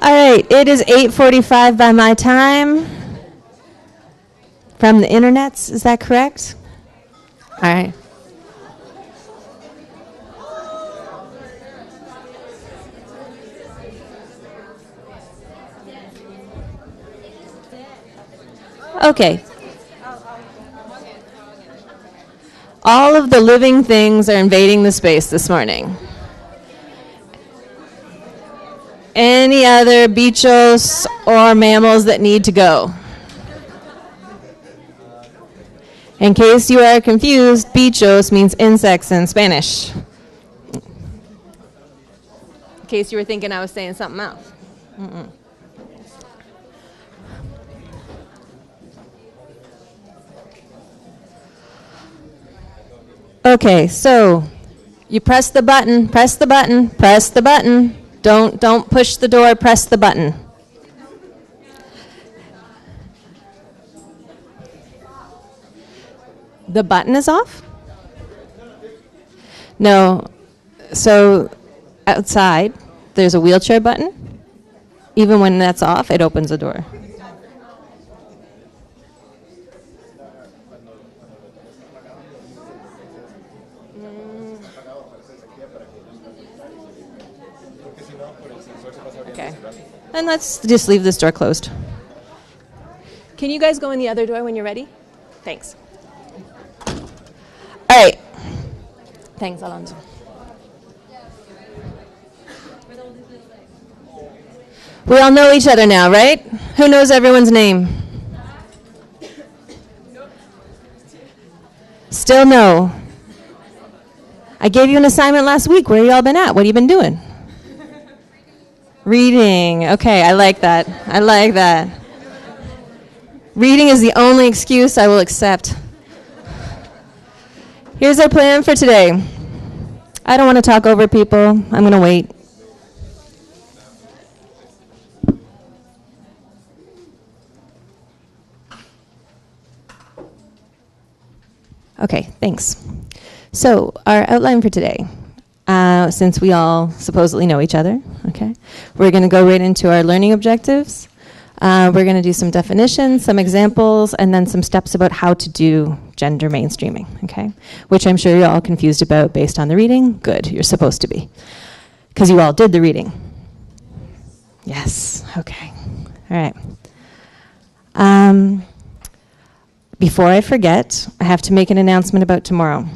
All right, it is 8:45 by my time. From the internets, is that correct? All right. Okay. All of the living things are invading the space this morning. Any other bichos or mammals that need to go? In case you are confused, bichos means insects in Spanish. In case you were thinking I was saying something else. Mm-mm. Okay, so you press the button, press the button, press the button. Don't push the door, press the button. The button is off? No. So outside, there's a wheelchair button. Even when that's off, it opens the door. Okay. And let's just leave this door closed. Can you guys go in the other door when you're ready? Thanks. All right. Thanks, Alonso. We all know each other now, right? Who knows everyone's name? Still no. I gave you an assignment last week. Where y'all been at? What have you been doing? Reading. Okay, I like that. I like that. Reading is the only excuse I will accept. Here's our plan for today. I don't want to talk over people. I'm going to wait. Okay, thanks. So our outline for today. Since we all supposedly know each other, okay, we're going to go right into our learning objectives. We're going to do some definitions, some examples, and then some steps about how to do gender mainstreaming, okay, which I'm sure you're all confused about based on the reading. Good, you're supposed to be, because you all did the reading. Yes, okay, all right. Before I forget, I have to make an announcement about tomorrow.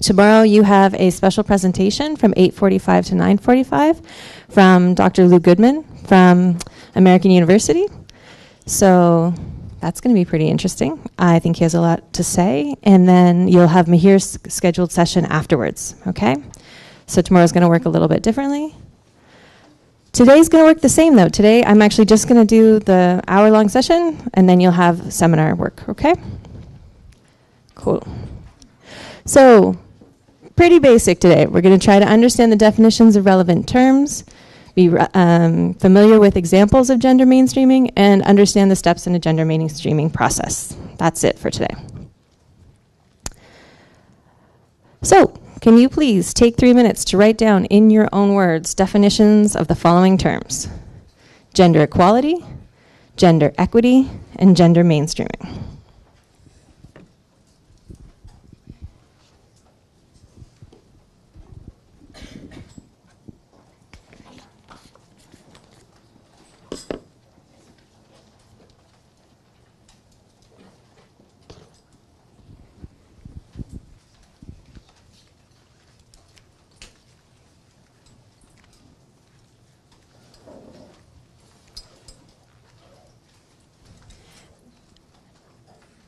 Tomorrow you have a special presentation from 8:45 to 9:45 from Dr. Lou Goodman from American University. So that's going to be pretty interesting. I think he has a lot to say. And then you'll have Mahir's scheduled session afterwards, okay? So tomorrow's going to work a little bit differently. Today's going to work the same, though. Today I'm actually just going to do the hour-long session, and then you'll have seminar work, okay? Cool. So pretty basic today. We're going to try to understand the definitions of relevant terms, be familiar with examples of gender mainstreaming, and understand the steps in a gender mainstreaming process. That's it for today. So, can you please take 3 minutes to write down in your own words definitions of the following terms: gender equality, gender equity, and gender mainstreaming.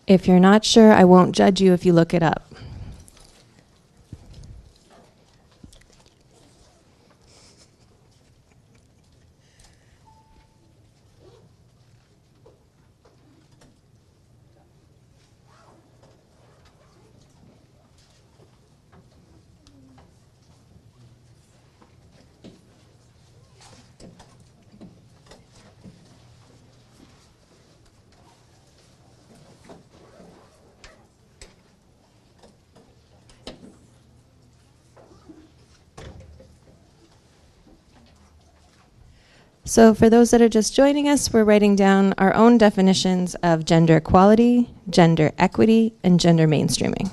If you're not sure, I won't judge you if you look it up. So for those that are just joining us, we're writing down our own definitions of gender equality, gender equity, and gender mainstreaming.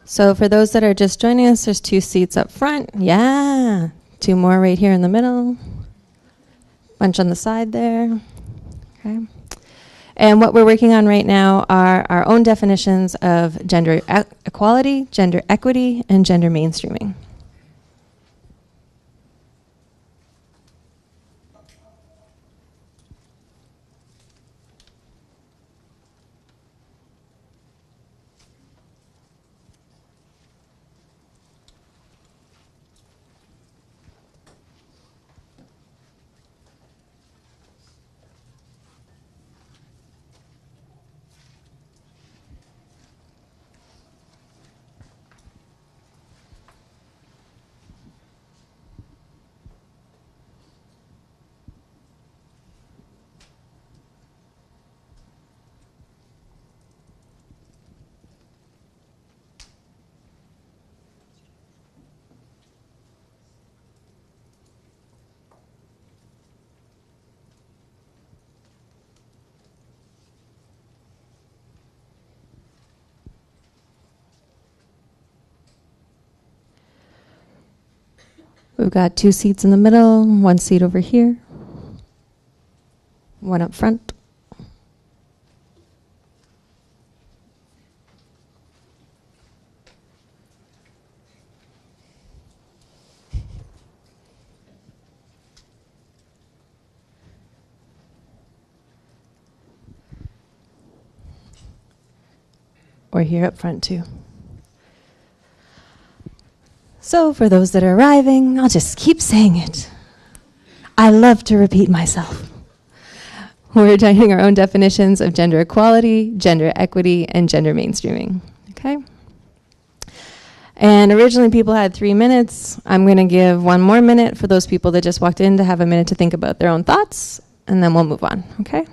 So for those that are just joining us, there's 2 seats up front. Yeah. 2 more right here in the middle. Bunch on the side there. Okay. And what we're working on right now are our own definitions of gender equality, gender equity, and gender mainstreaming. We've got 2 seats in the middle, 1 seat over here, 1 up front. Or here up front too. So for those that are arriving, I'll just keep saying it. I love to repeat myself. We're taking our own definitions of gender equality, gender equity, and gender mainstreaming. Okay? And originally people had 3 minutes. I'm going to give 1 more minute for those people that just walked in to have a minute to think about their own thoughts, and then we'll move on. Okay?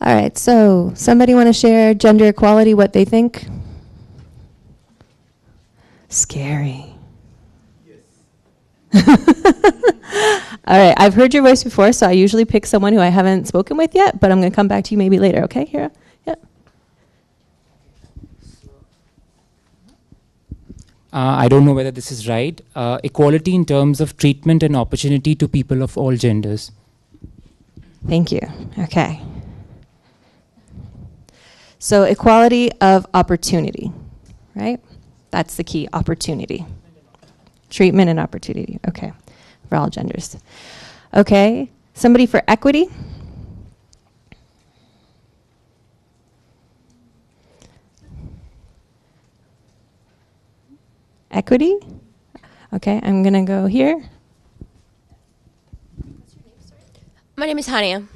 All right, so somebody want to share gender equality, what they think? Scary. Yes. All right, I've heard your voice before, so I usually pick someone who I haven't spoken with yet, but I'm going to come back to you maybe later, okay, Hira? Yep. I don't know whether this is right. Equality in terms of treatment and opportunity to people of all genders. Thank you. Okay. So equality of opportunity, right? That's the key, opportunity. Treatment and opportunity, okay, for all genders. Okay, somebody for equity? Equity? Okay, I'm gonna go here. My name is Hania.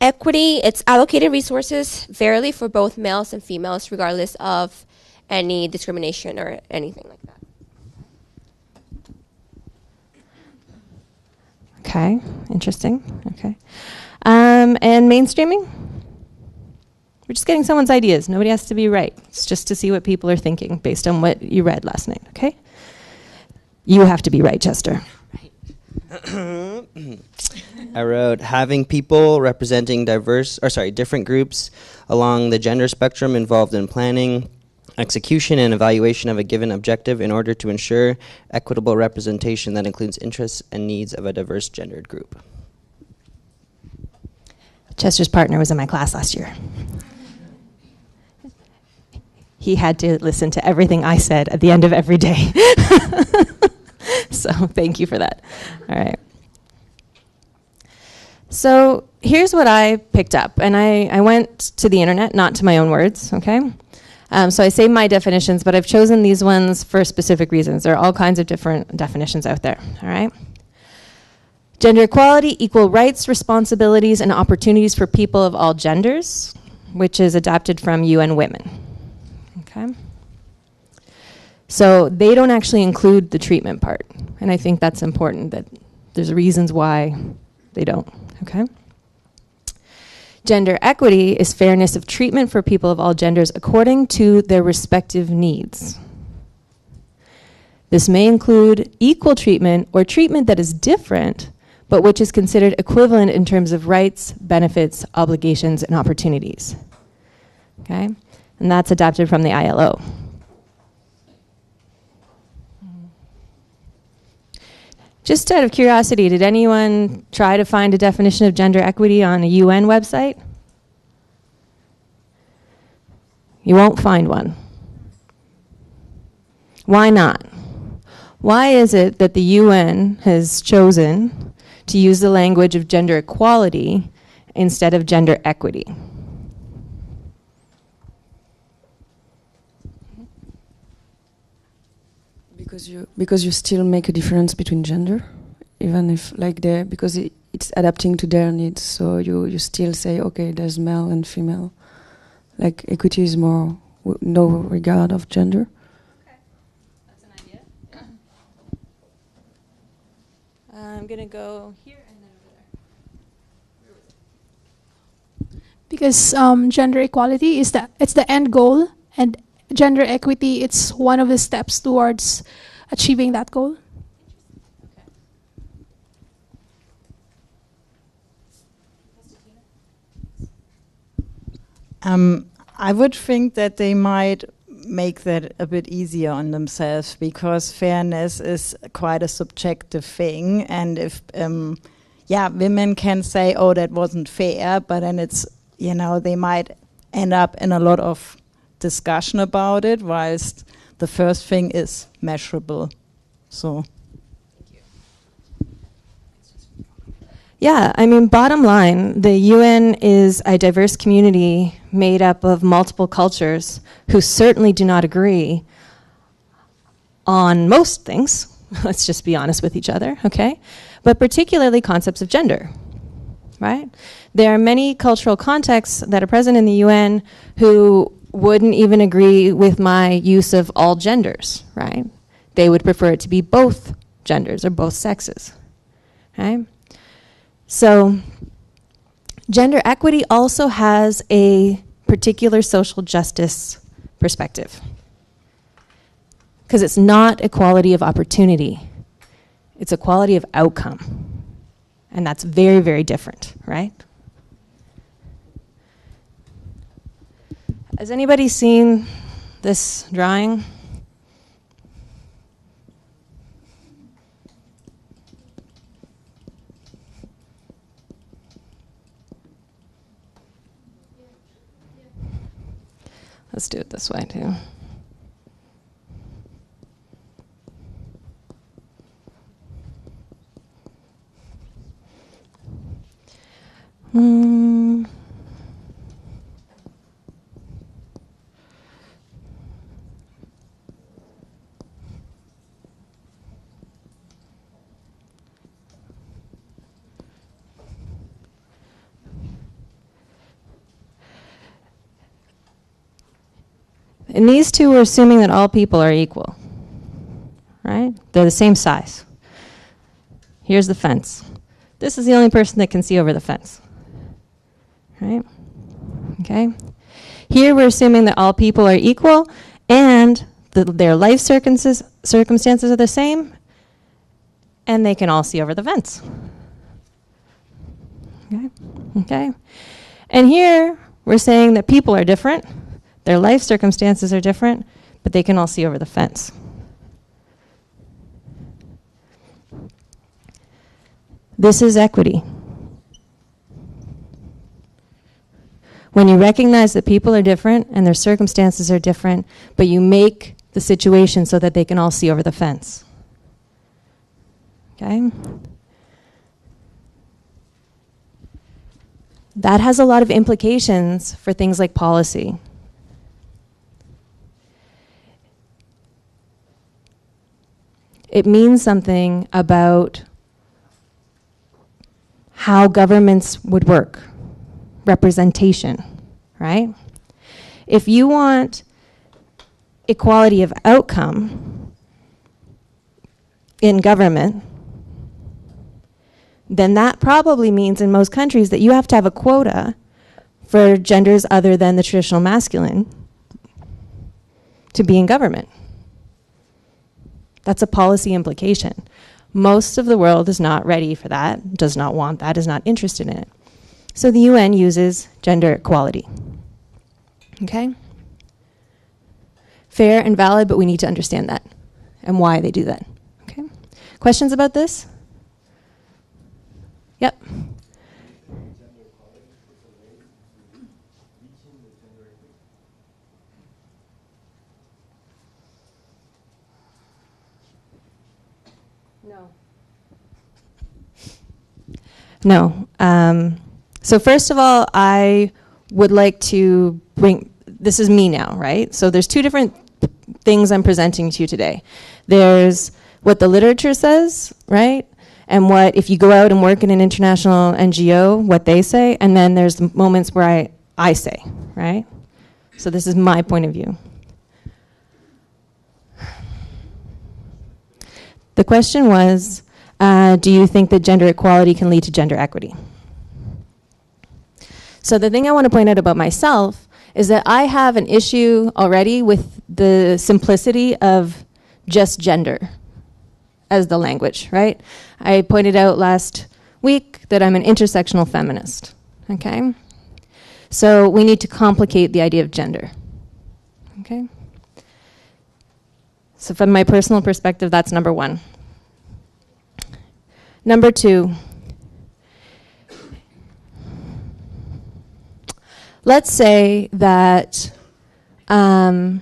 Equity, it's allocated resources fairly for both males and females, regardless of any discrimination or anything like that. Okay, interesting. Okay. And mainstreaming? We're just getting someone's ideas. Nobody has to be right. It's just to see what people are thinking based on what you read last night, okay? You have to be right, Chester. I wrote, having people representing different groups along the gender spectrum involved in planning, execution, and evaluation of a given objective in order to ensure equitable representation that includes interests and needs of a diverse gendered group. Chester's partner was in my class last year. He had to listen to everything I said at the end of every day. So thank you for that. All right. So here's what I picked up. And I went to the internet, not to my own words, okay? So I saved my definitions, but I've chosen these ones for specific reasons. There are all kinds of different definitions out there, all right? Gender equality, equal rights, responsibilities, and opportunities for people of all genders, which is adapted from UN Women, okay? So they don't actually include the treatment part, and I think that's important, that there's reasons why they don't, okay? Gender equity is fairness of treatment for people of all genders according to their respective needs. This may include equal treatment or treatment that is different, but which is considered equivalent in terms of rights, benefits, obligations, and opportunities. Okay? And that's adapted from the ILO. Just out of curiosity, did anyone try to find a definition of gender equity on a UN website? You won't find one. Why not? Why is it that the UN has chosen to use the language of gender equality instead of gender equity? Because you still make a difference between gender, even if because it's adapting to their needs. So you still say, okay, there's male and female. Like equity is more no regard of gender. Okay, that's an idea. I'm gonna go here and then over there. Because gender equality is it's the end goal, and gender equity, it's one of the steps towards achieving that goal. I would think that they might make that a bit easier on themselves, because fairness is quite a subjective thing, and if women can say, oh, that wasn't fair, but then it's, they might end up in a lot of discussion about it, whilst the first thing is measurable. So yeah, I mean, bottom line, the UN is a diverse community made up of multiple cultures who certainly do not agree on most things. Let's just be honest with each other, okay? But particularly concepts of gender, right? There are many cultural contexts that are present in the UN who wouldn't even agree with my use of all genders, right? They would prefer it to be both genders or both sexes, right? So gender equity also has a particular social justice perspective, because it's not equality of opportunity, it's equality of outcome. And that's very, very different, right? Has anybody seen this drawing? Let's do it this way too. And these two are assuming that all people are equal, right? They're the same size. Here's the fence. This is the only person that can see over the fence, right? Okay. Here we're assuming that all people are equal and their life circumstances are the same, and they can all see over the fence. Okay. Okay. And here we're saying that people are different. Their life circumstances are different, but they can all see over the fence. This is equity. When you recognize that people are different and their circumstances are different, but you make the situation so that they can all see over the fence. Okay? That has a lot of implications for things like policy. It means something about how governments would work, representation, right? If you want equality of outcome in government, then that probably means in most countries that you have to have a quota for genders other than the traditional masculine to be in government. That's a policy implication. Most of the world is not ready for that, does not want that, is not interested in it. So the UN uses gender equality. Okay? Fair and valid, but we need to understand that and why they do that. Okay? Questions about this? Yep. No. So first of all, I would like to bring, this is me now, right? So there's two different things I'm presenting to you today. There's what the literature says, right? And what, if you go out and work in an international NGO, what they say, and then there's the moments where I say, right? So this is my point of view. The question was, do you think that gender equality can lead to gender equity? So the thing I want to point out about myself is that I have an issue already with the simplicity of just gender as the language, right? I pointed out last week that I'm an intersectional feminist, okay? So we need to complicate the idea of gender, okay? So from my personal perspective, that's number one. Number two, let's say that there's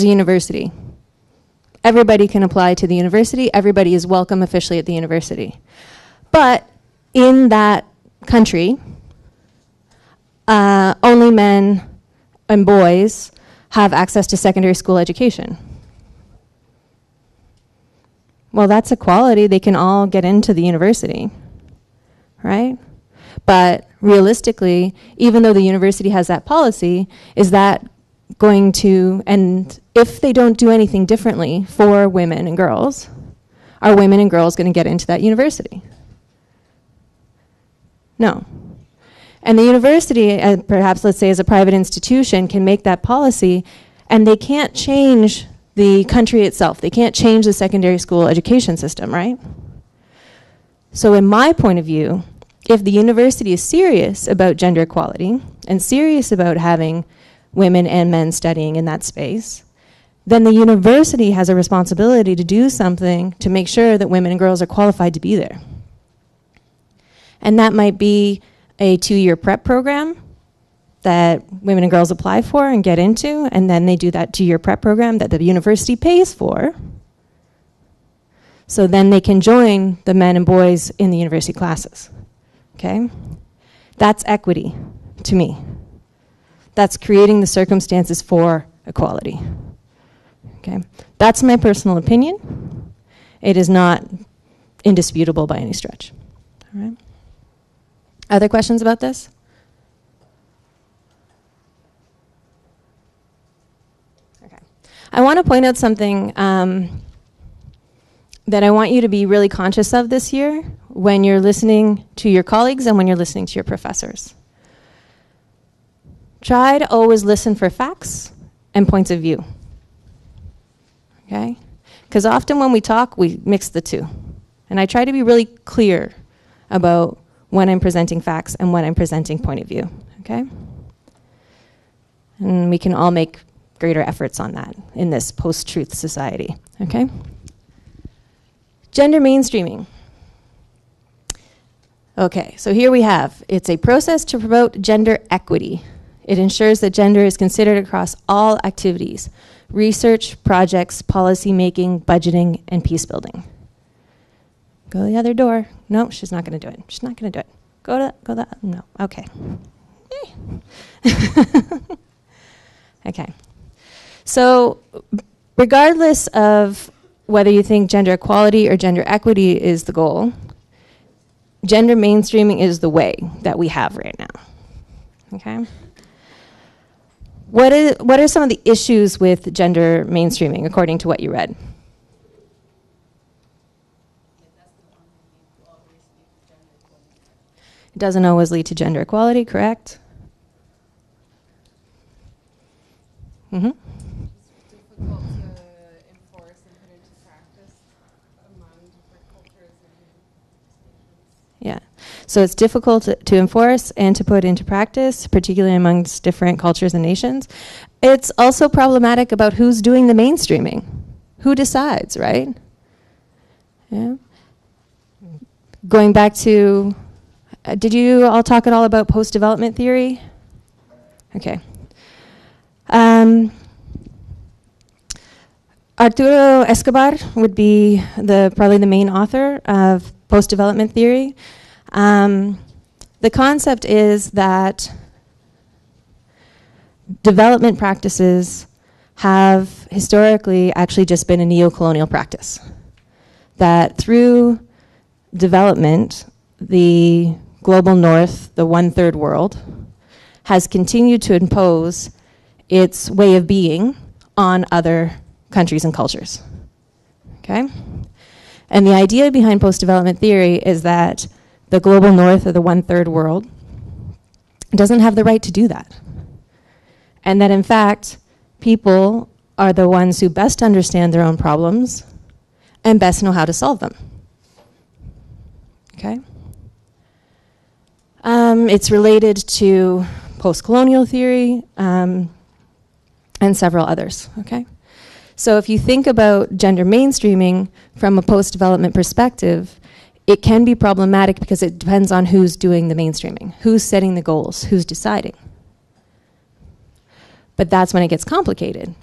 a university. Everybody can apply to the university. Everybody is welcome officially at the university. But in that country, only men and boys have access to secondary school education. Well, that's equality. They can all get into the university, right? But realistically, even though the university has that policy, is that going to, and if they don't do anything differently for women and girls, are women and girls going to get into that university? No. And the university, perhaps let's say as a private institution, can make that policy, and they can't change the country itself. They can't change the secondary school education system, right? So in my point of view, if the university is serious about gender equality and serious about having women and men studying in that space, then the university has a responsibility to do something to make sure that women and girls are qualified to be there. And that might be a 2-year prep program that women and girls apply for and get into, and then they do that 2-year prep program that the university pays for. So then they can join the men and boys in the university classes. Okay? That's equity to me. That's creating the circumstances for equality. Okay? That's my personal opinion. It is not indisputable by any stretch. All right? Other questions about this? Okay. I want to point out something that I want you to be really conscious of this year when you're listening to your colleagues and when you're listening to your professors. Try to always listen for facts and points of view. Okay? Because often when we talk, we mix the two. And I try to be really clear about when I'm presenting facts and when I'm presenting point of view. Okay? And we can all make greater efforts on that in this post-truth society. Okay? Gender mainstreaming. Okay, so here we have, it's a process to promote gender equity. It ensures that gender is considered across all activities, research, projects, policy making, budgeting, and peace building. Go the other door. No, she's not going to do it. She's not going to do it. No, okay. Okay. So regardless of whether you think gender equality or gender equity is the goal, gender mainstreaming is the way that we have right now. Okay? What are some of the issues with gender mainstreaming, according to what you read? It doesn't always lead to gender equality, correct? Mm-hmm. Difficult to enforce and put into practice among different cultures and nations. Yeah. So it's difficult to enforce and to put into practice, particularly amongst different cultures and nations. It's also problematic about who's doing the mainstreaming. Who decides, right? Yeah. Going back to, did you all talk at all about post-development theory? Okay. Arturo Escobar would be probably the main author of post-development theory. The concept is that development practices have historically actually just been a neo-colonial practice. That through development, the global north, the one-third world, has continued to impose its way of being on other countries and cultures. Okay? And the idea behind post-development theory is that the global north, or the one-third world, doesn't have the right to do that. And that in fact, people are the ones who best understand their own problems and best know how to solve them. Okay? It's related to post-colonial theory and several others. Okay? So if you think about gender mainstreaming from a post-development perspective, it can be problematic because it depends on who's doing the mainstreaming, who's setting the goals, who's deciding. But that's when it gets complicated.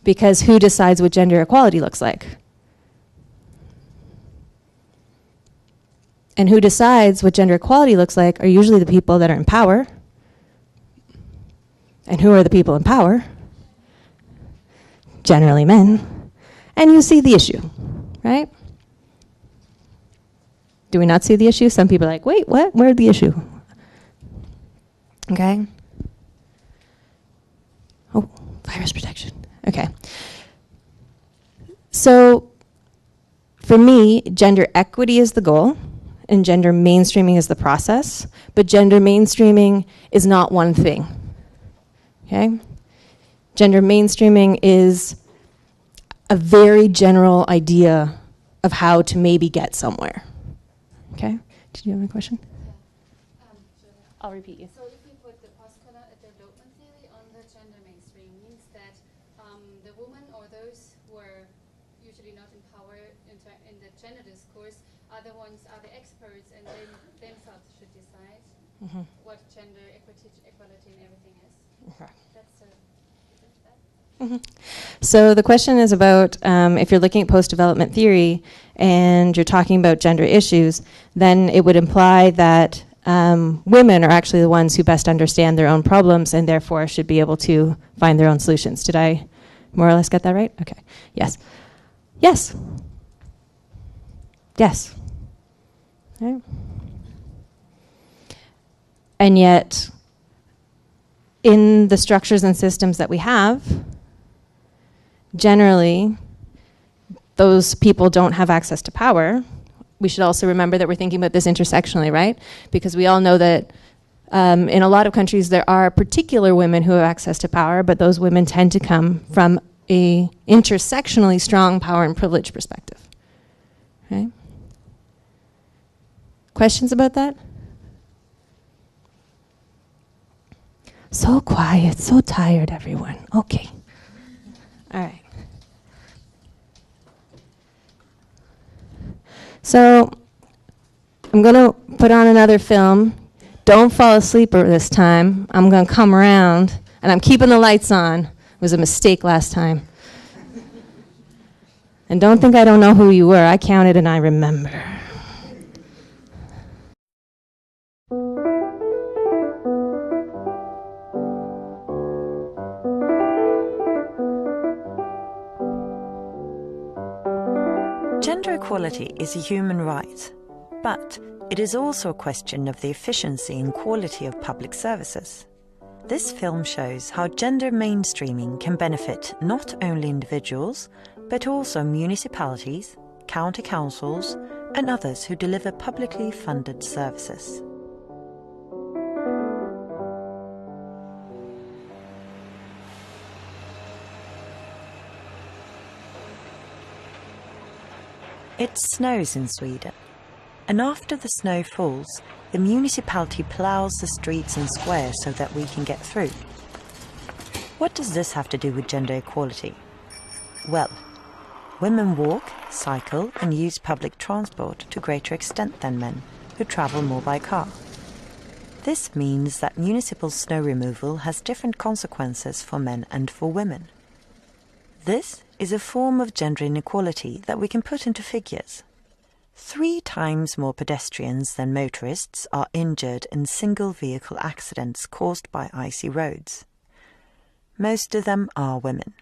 Because who decides what gender equality looks like? And who decides what gender equality looks like are usually the people that are in power. And who are the people in power? Generally men. And you see the issue, right? Do we not see the issue? Some people are like, wait, what? Where's the issue? Okay. Oh, virus protection. Okay. So for me, gender equity is the goal, and gender mainstreaming is the process, but gender mainstreaming is not one thing. Okay? Gender mainstreaming is a very general idea of how to maybe get somewhere. Okay? Did you have a question? I'll repeat you. So if you put the post-development theory on the gender mainstream, means that the woman or those who are usually not in power in the gender discourse are the experts, and they themselves should decide what gender equality and everything is. Okay. That's So the question is about if you're looking at post-development theory and you're talking about gender issues, then it would imply that women are actually the ones who best understand their own problems and therefore should be able to find their own solutions. Did I more or less get that right? Okay. Yes. Yes. Yes. Right. And yet, in the structures and systems that we have, generally, those people don't have access to power. We should also remember that we're thinking about this intersectionally, right? Because we all know that in a lot of countries there are particular women who have access to power, but those women tend to come from a intersectionally strong power and privilege perspective. Right? Questions about that? So quiet, so tired, everyone. Okay. All right. So I'm going to put on another film. Don't fall asleep this time. I'm going to come around, and I'm keeping the lights on. It was a mistake last time. And don't think I don't know who you were. I counted and I remember. Gender equality is a human right, but it is also a question of the efficiency and quality of public services. This film shows how gender mainstreaming can benefit not only individuals, but also municipalities, county councils, and others who deliver publicly funded services. It snows in Sweden, and after the snow falls, the municipality plows the streets and squares so that we can get through. What does this have to do with gender equality? Well, women walk, cycle, and use public transport to greater extent than men, who travel more by car. This means that municipal snow removal has different consequences for men and for women. This is a form of gender inequality that we can put into figures. 3 times more pedestrians than motorists are injured in single-vehicle accidents caused by icy roads. Most of them are women.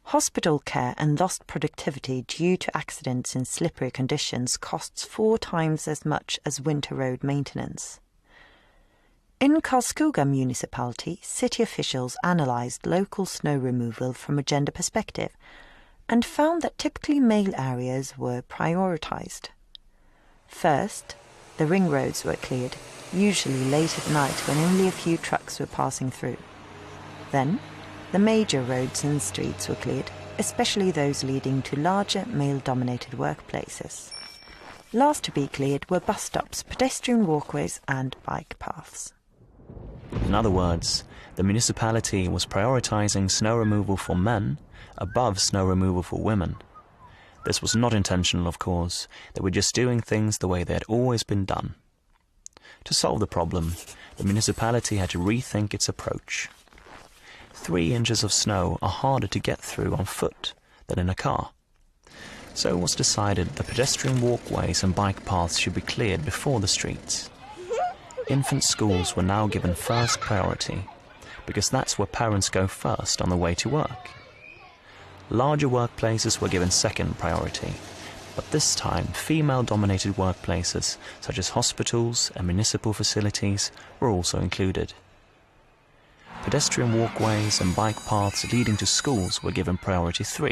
Hospital care and lost productivity due to accidents in slippery conditions costs 4 times as much as winter road maintenance. In Karlskoga municipality, city officials analysed local snow removal from a gender perspective and found that typically male areas were prioritised. First, the ring roads were cleared, usually late at night when only a few trucks were passing through. Then, the major roads and streets were cleared, especially those leading to larger male-dominated workplaces. Last to be cleared were bus stops, pedestrian walkways and bike paths. In other words, the municipality was prioritising snow removal for men above snow removal for women. This was not intentional, of course. They were just doing things the way they had always been done. To solve the problem, the municipality had to rethink its approach. 3 inches of snow are harder to get through on foot than in a car. So it was decided that pedestrian walkways and bike paths should be cleared before the streets. Infant schools were now given first priority, because that's where parents go first on the way to work. Larger workplaces were given second priority, but this time female-dominated workplaces such as hospitals and municipal facilities were also included. Pedestrian walkways and bike paths leading to schools were given priority 3.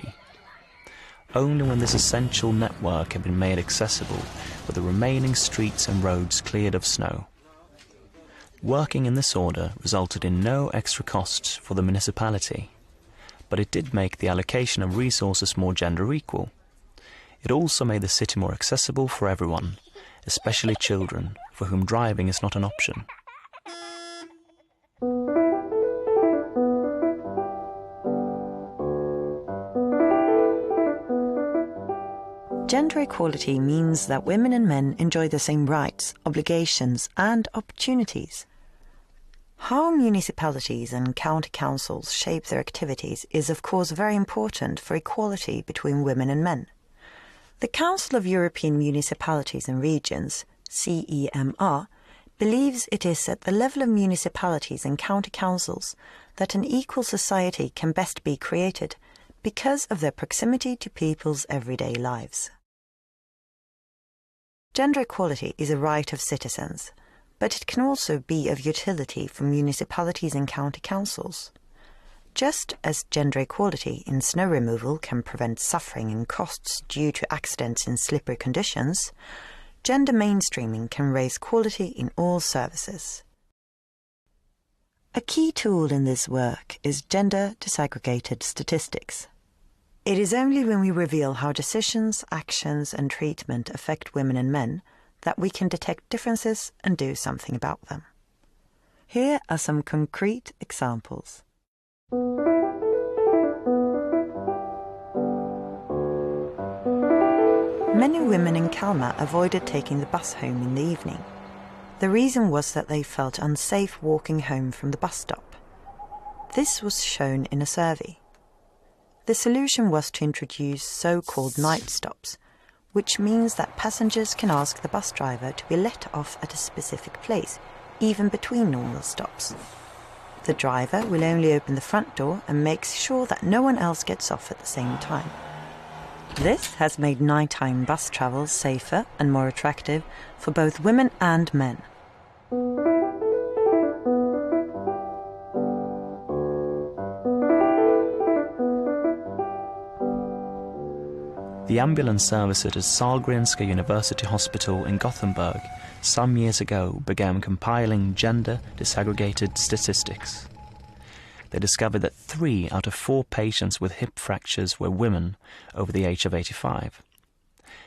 Only when this essential network had been made accessible were the remaining streets and roads cleared of snow. Working in this order resulted in no extra costs for the municipality, but it did make the allocation of resources more gender equal. It also made the city more accessible for everyone, especially children, for whom driving is not an option. Gender equality means that women and men enjoy the same rights, obligations, and opportunities. How municipalities and county councils shape their activities is of course very important for equality between women and men. The Council of European Municipalities and Regions, CEMR, believes it is at the level of municipalities and county councils that an equal society can best be created because of their proximity to people's everyday lives. Gender equality is a right of citizens, but it can also be of utility for municipalities and county councils. Just as gender equality in snow removal can prevent suffering and costs due to accidents in slippery conditions, gender mainstreaming can raise quality in all services. A key tool in this work is gender disaggregated statistics. It is only when we reveal how decisions, actions, and treatment affect women and men that we can detect differences and do something about them. Here are some concrete examples. Many women in Kalmar avoided taking the bus home in the evening. The reason was that they felt unsafe walking home from the bus stop. This was shown in a survey. The solution was to introduce so-called night stops, which means that passengers can ask the bus driver to be let off at a specific place, even between normal stops. The driver will only open the front door and makes sure that no one else gets off at the same time. This has made nighttime bus travel safer and more attractive for both women and men. The ambulance service at Sahlgrenska University Hospital in Gothenburg some years ago began compiling gender disaggregated statistics. They discovered that 3 out of 4 patients with hip fractures were women over the age of 85.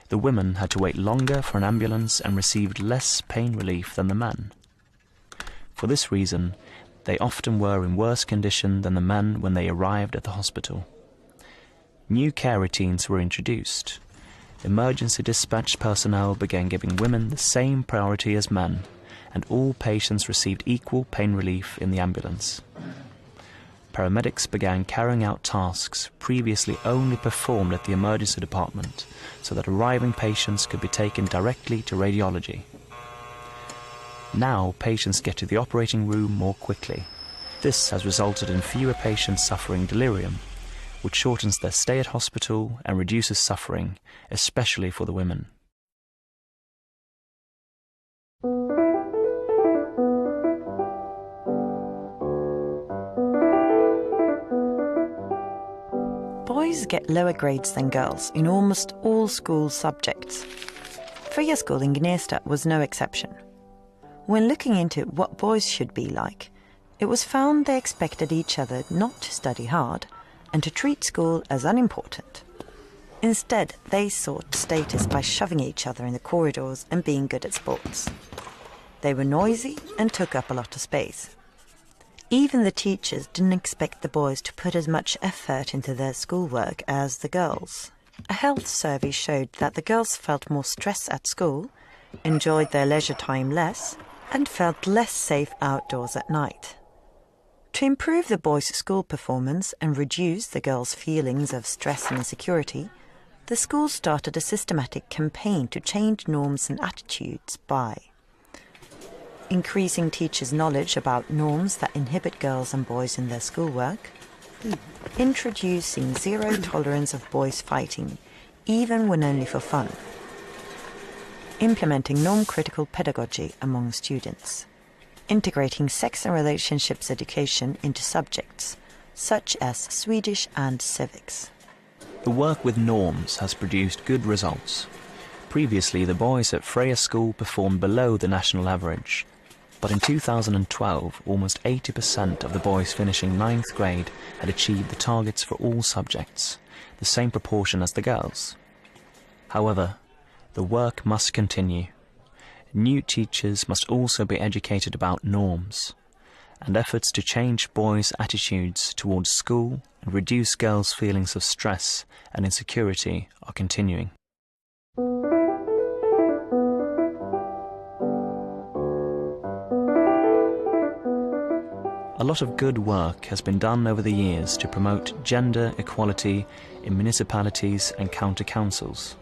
The women had to wait longer for an ambulance and received less pain relief than the men. For this reason, they often were in worse condition than the men when they arrived at the hospital. New care routines were introduced. Emergency dispatch personnel began giving women the same priority as men, and all patients received equal pain relief in the ambulance. Paramedics began carrying out tasks previously only performed at the emergency department, so that arriving patients could be taken directly to radiology. Now patients get to the operating room more quickly. This has resulted in fewer patients suffering delirium, which shortens their stay at hospital and reduces suffering, especially for the women. Boys get lower grades than girls in almost all school subjects. Fria School in Gnesta was no exception. When looking into what boys should be like, it was found they expected each other not to study hard and to treat school as unimportant. Instead, they sought status by shoving each other in the corridors and being good at sports. They were noisy and took up a lot of space. Even the teachers didn't expect the boys to put as much effort into their schoolwork as the girls. A health survey showed that the girls felt more stress at school, enjoyed their leisure time less, and felt less safe outdoors at night. To improve the boys' school performance and reduce the girls' feelings of stress and insecurity, the school started a systematic campaign to change norms and attitudes by increasing teachers' knowledge about norms that inhibit girls and boys in their schoolwork, introducing zero tolerance of boys fighting, even when only for fun, implementing norm-critical pedagogy among students, integrating sex and relationships education into subjects, such as Swedish and civics. The work with norms has produced good results. Previously, the boys at Freya School performed below the national average, but in 2012, almost 80% of the boys finishing 9th grade had achieved the targets for all subjects, the same proportion as the girls. However, the work must continue. New teachers must also be educated about norms, and efforts to change boys' attitudes towards school and reduce girls' feelings of stress and insecurity are continuing. A lot of good work has been done over the years to promote gender equality in municipalities and county councils.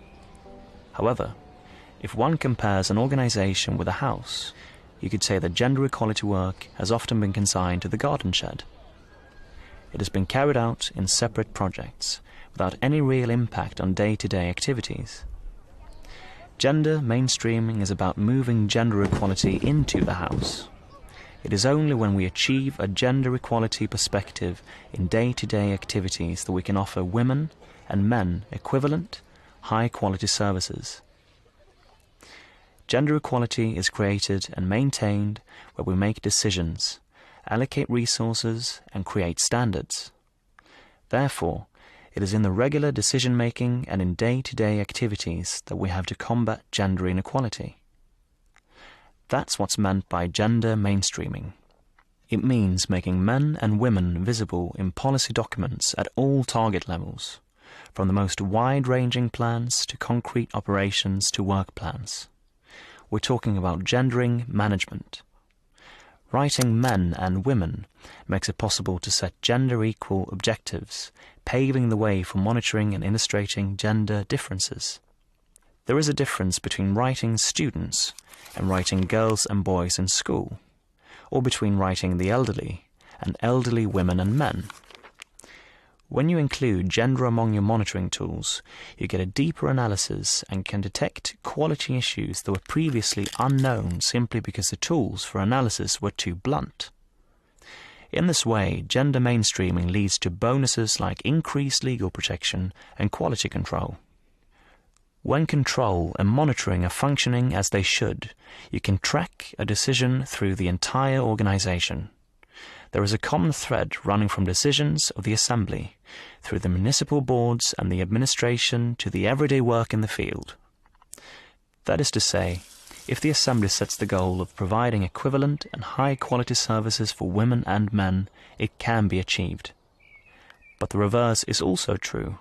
However, if one compares an organization with a house, you could say that gender equality work has often been consigned to the garden shed. It has been carried out in separate projects, without any real impact on day-to-day activities. Gender mainstreaming is about moving gender equality into the house. It is only when we achieve a gender equality perspective in day-to-day activities that we can offer women and men equivalent, high-quality services. Gender equality is created and maintained where we make decisions, allocate resources, and create standards. Therefore, it is in the regular decision-making and in day-to-day activities that we have to combat gender inequality. That's what's meant by gender mainstreaming. It means making men and women visible in policy documents at all target levels, from the most wide-ranging plans to concrete operations to work plans. We're talking about gendering management. Writing men and women makes it possible to set gender-equal objectives, paving the way for monitoring and illustrating gender differences. There is a difference between writing students and writing girls and boys in school, or between writing the elderly and elderly women and men. When you include gender among your monitoring tools, you get a deeper analysis and can detect quality issues that were previously unknown simply because the tools for analysis were too blunt. In this way, gender mainstreaming leads to bonuses like increased legal protection and quality control. When control and monitoring are functioning as they should, you can track a decision through the entire organization. There is a common thread running from decisions of the Assembly, through the municipal boards and the administration to the everyday work in the field. That is to say, if the Assembly sets the goal of providing equivalent and high-quality services for women and men, it can be achieved. But the reverse is also true.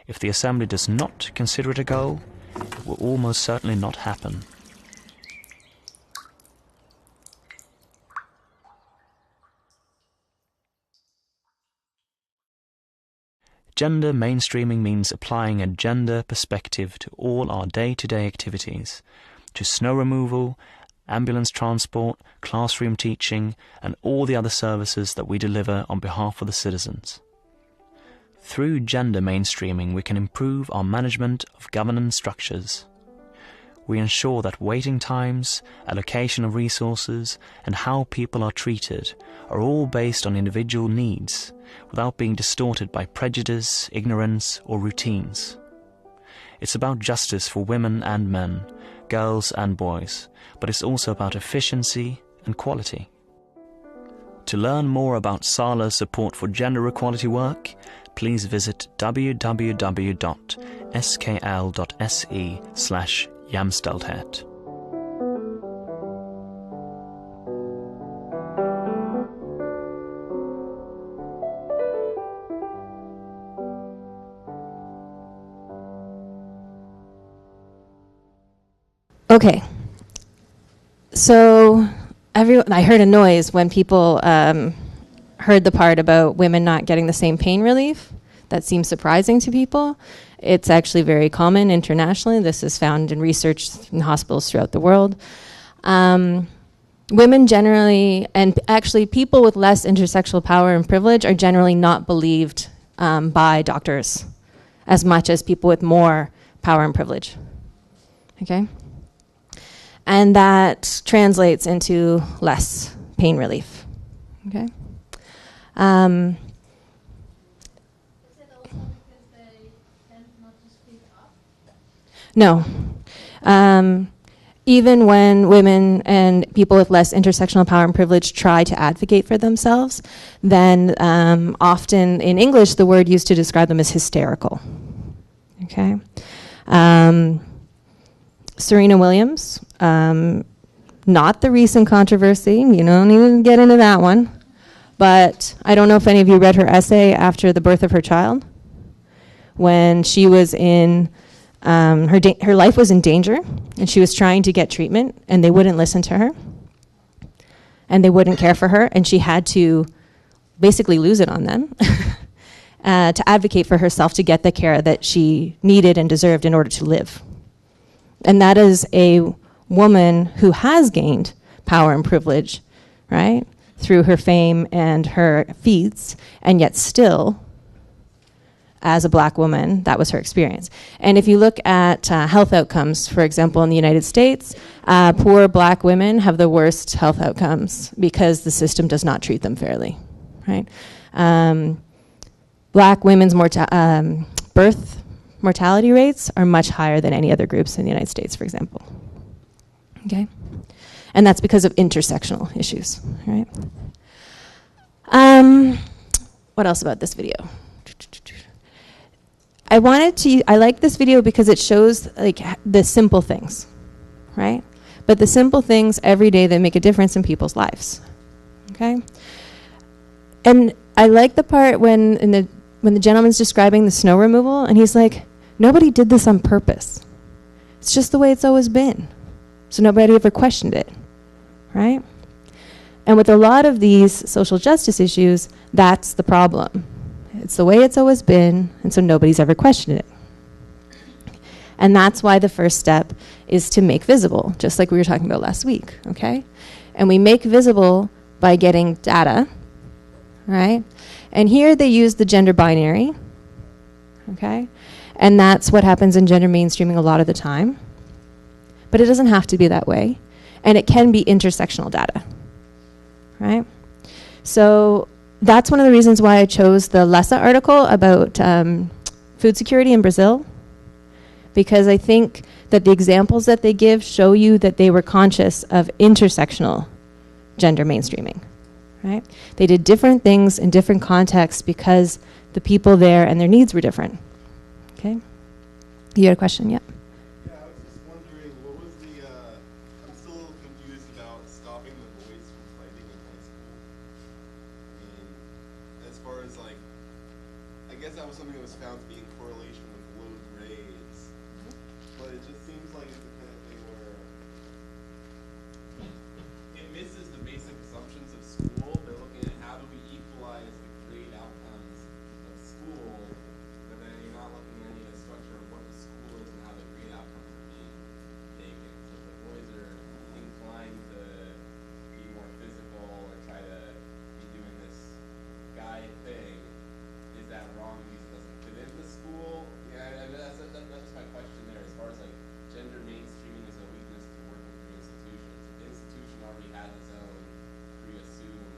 If the Assembly does not consider it a goal, it will almost certainly not happen. Gender mainstreaming means applying a gender perspective to all our day-to-day activities, to snow removal, ambulance transport, classroom teaching, and all the other services that we deliver on behalf of the citizens. Through gender mainstreaming, we can improve our management of governance structures. We ensure that waiting times, allocation of resources, and how people are treated are all based on individual needs, without being distorted by prejudice, ignorance, or routines. It's about justice for women and men, girls and boys, but it's also about efficiency and quality. To learn more about SALA's support for gender equality work, please visit www.skl.se/jämställdhet. Okay. So I heard a noise when people heard the part about women not getting the same pain relief. That seems surprising to people. It's actually very common internationally. This is found in research in hospitals throughout the world. Women generally, and actually people with less intersexual power and privilege, are generally not believed by doctors as much as people with more power and privilege. Okay? And that translates into less pain relief. Okay? Is it also because they tend not to speak up? No. Even when women and people with less intersectional power and privilege try to advocate for themselves, then often in English the word used to describe them is hysterical. Okay? Serena Williams, not the recent controversy, you don't even get into that one, but I don't know if any of you read her essay after the birth of her child, when she was in, her life was in danger, and she was trying to get treatment, and they wouldn't listen to her, and they wouldn't care for her, and she had to basically lose it on them to advocate for herself to get the care that she needed and deserved in order to live. And that is a woman who has gained power and privilege, right, through her fame and her feats, and yet still, as a black woman, that was her experience. And if you look at health outcomes, for example, in the United States, poor black women have the worst health outcomes because the system does not treat them fairly, right? Black women's birth mortality rates are much higher than any other groups in the United States, for example. Okay? And that's because of intersectional issues, right? What else about this video? I like this video because it shows like the simple things, right? But the simple things every day that make a difference in people's lives, okay? And I like the part when the gentleman's describing the snow removal, and he's like, nobody did this on purpose. It's just the way it's always been. So nobody ever questioned it, right? And with a lot of these social justice issues, that's the problem. It's the way it's always been, and so nobody's ever questioned it. And that's why the first step is to make visible, just like we were talking about last week, okay? And we make visible by getting data, right? And here they use the gender binary, okay? And that's what happens in gender mainstreaming a lot of the time. But it doesn't have to be that way. And it can be intersectional data, right? So that's one of the reasons why I chose the Lessa article about food security in Brazil, because I think that the examples that they give show you that they were conscious of intersectional gender mainstreaming, right? They did different things in different contexts because the people there and their needs were different, okay? You had a question, yeah? Yeah, I was just wondering, what was the, I'm still confused about stopping the boys from fighting in high school. I mean, as far as like, I guess that was something that was found to be in correlation with low grades, but it just seems like it's the kind of thing where it misses the basic assumptions of school. They're looking at how do we equalize the grade outcomes of school, but then you're not looking at any of the structure of what the school is and how the grade outcomes are being taken. So if the boys are inclined to be more physical or try to be doing this guy thing, is that wrong because it doesn't fit into school? Yeah, that's my question there. As far as like gender mainstreaming is a weakness to working through institutions. If the institution already has its own pre-assumed.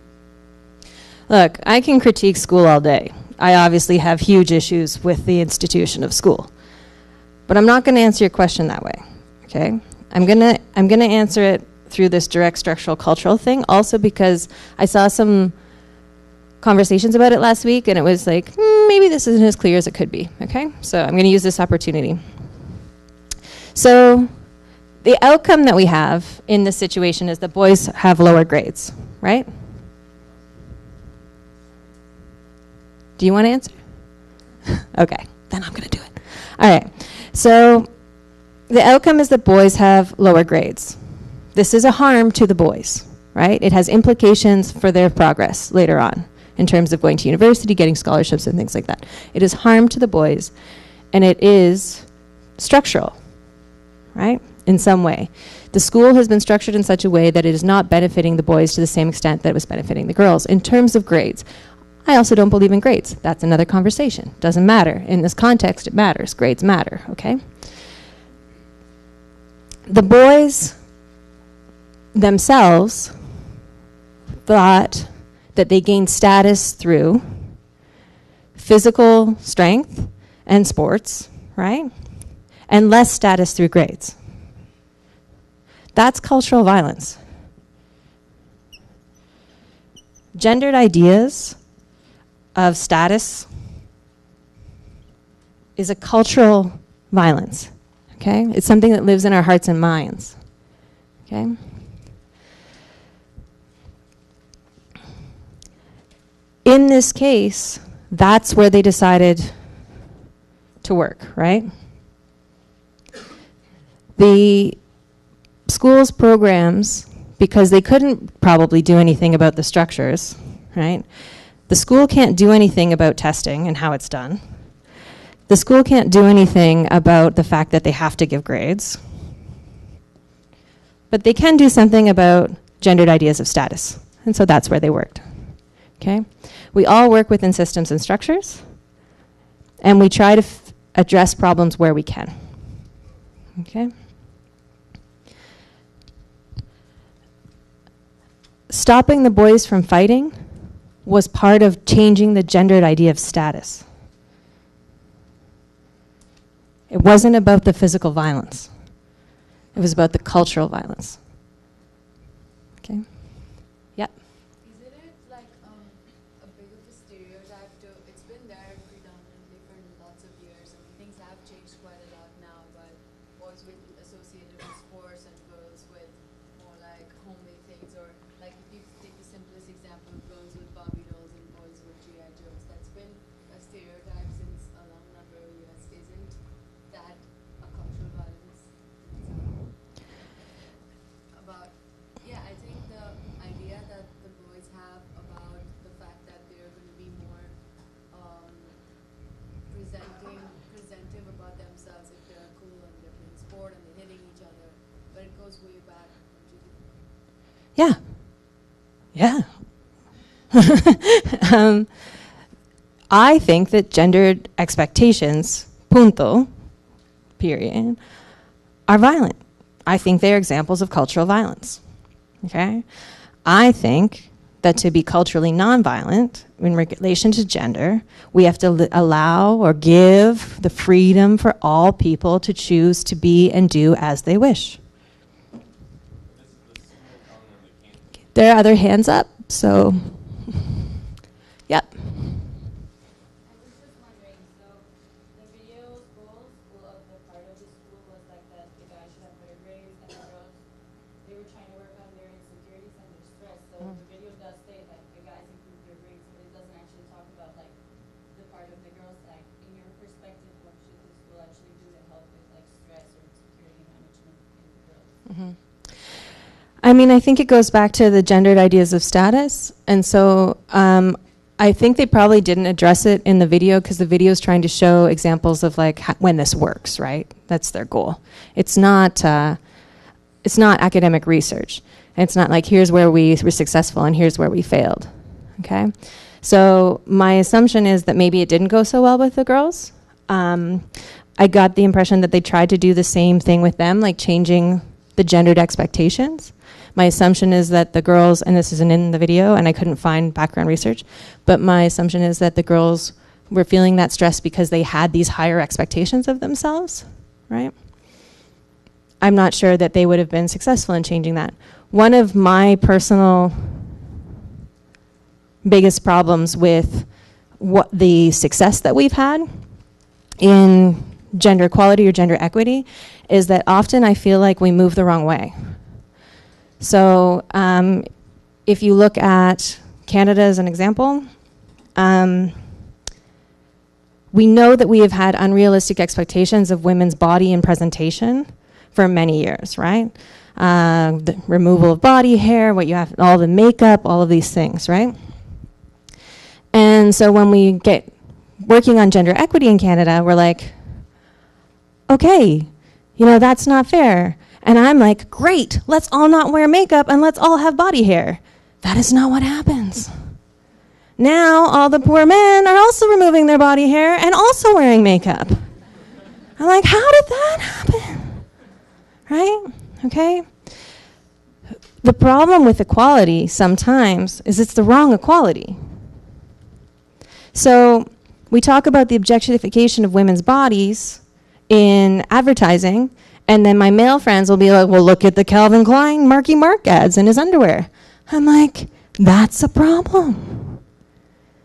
Look, I can critique school all day. I obviously have huge issues with the institution of school. But I'm not going to answer your question that way, okay? I'm going to answer it through this direct structural cultural thing, also because I saw some conversations about it last week, and it was like, maybe this isn't as clear as it could be, okay? So I'm going to use this opportunity. So the outcome that we have in this situation is the boys have lower grades, right? Do you want to answer? Okay, then I'm going to do it. All right, so the outcome is that boys have lower grades. This is a harm to the boys, right? It has implications for their progress later on in terms of going to university, getting scholarships and things like that. It is harm to the boys, and it is structural, right, in some way. The school has been structured in such a way that it is not benefiting the boys to the same extent that it was benefiting the girls in terms of grades. I also don't believe in grades. That's another conversation. Doesn't matter. In this context, it matters. Grades matter, okay? The boys themselves thought that they gained status through physical strength and sports, right? And less status through grades. That's cultural violence. Gendered ideas of status is a cultural violence, okay? It's something that lives in our hearts and minds, okay? In this case, that's where they decided to work, right? The school's programs, because they couldn't probably do anything about the structures, right? The school can't do anything about testing and how it's done. The school can't do anything about the fact that they have to give grades. But they can do something about gendered ideas of status. And so that's where they worked. Okay? We all work within systems and structures, and we try to address problems where we can. Okay? Stopping the boys from fighting was part of changing the gendered idea of status. It wasn't about the physical violence. It was about the cultural violence. Okay? Yep. Isn't it like a bit of a stereotype to, it's been there predominantly for lots of years. I mean, things have changed quite a lot now, but boys with associated with sports and girls with more like homely things, or like if you take the simplest example, girls with Barbie dolls and boys with G.I. Joes, that's been a stereotype since a long number of years. Isn't that a cultural violence in itself? About, yeah, I think the idea that goes way back. Don't you think? Yeah. I think that gendered expectations, punto, period, are violent. I think they are examples of cultural violence. Okay? I think that to be culturally nonviolent in relation to gender, we have to allow or give the freedom for all people to choose to be and do as they wish. There are other hands up, so, yep. I mean, I think it goes back to the gendered ideas of status. And so I think they probably didn't address it in the video because the video is trying to show examples of like when this works, right? That's their goal. It's not academic research. It's not like here's where we were successful and here's where we failed, okay? So my assumption is that maybe it didn't go so well with the girls. I got the impression that they tried to do the same thing with them, like changing the gendered expectations. My assumption is that the girls, and this isn't in the video, and I couldn't find background research, but my assumption is that the girls were feeling that stress because they had these higher expectations of themselves, right? I'm not sure that they would have been successful in changing that. One of my personal biggest problems with what the success that we've had in gender equality or gender equity is that often I feel like we move the wrong way. So if you look at Canada as an example, we know that we have had unrealistic expectations of women's body and presentation for many years, right? The removal of body hair, what you have, all the makeup, all of these things, right? And so when we get working on gender equity in Canada, we're like, okay, you know, that's not fair. And I'm like, great, let's all not wear makeup and let's all have body hair. That is not what happens. Now all the poor men are also removing their body hair and also wearing makeup. I'm like, how did that happen? Right? Okay? The problem with equality sometimes is it's the wrong equality. So we talk about the objectification of women's bodies in advertising, and then my male friends will be like, well, look at the Calvin Klein Marky Mark ads in his underwear. I'm like, that's a problem,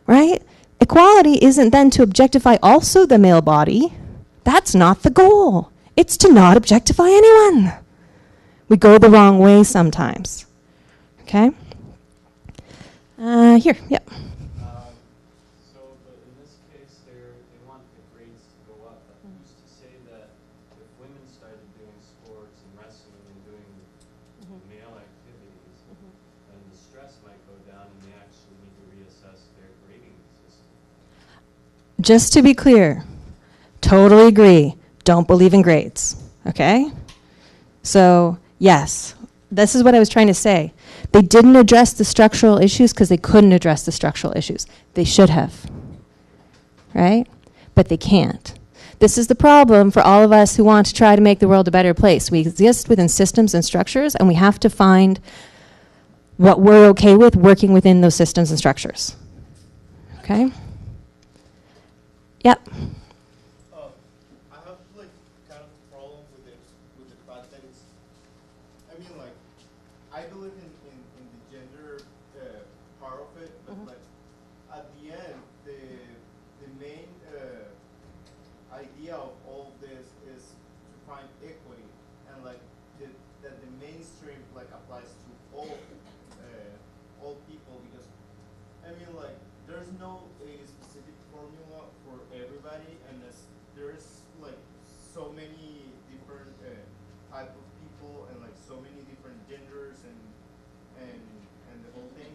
right? Equality isn't then to objectify also the male body. That's not the goal. It's to not objectify anyone. We go the wrong way sometimes, okay? Here, yep. So, but in this case, they want the grades to go up. But who's to say that if women started doing sports and wrestling and doing male activities, then the stress might go down and they actually need to reassess their grading system? Just to be clear, totally agree. Don't believe in grades, okay? So, yes, this is what I was trying to say. They didn't address the structural issues because they couldn't address the structural issues. They should have, right? But they can't. This is the problem for all of us who want to try to make the world a better place. We exist within systems and structures, and we have to find what we're okay with working within those systems and structures. Okay? Yep. I have like kind of a problem with the fact that it's, I mean, like, I believe in the gender part of it, but like at the end, the main idea of all of this is to find equity, and like that the mainstream like applies to all people, because I mean, like, there's no a specific formula for everybody, and there's like so many different type of people and like so many different genders and the whole thing.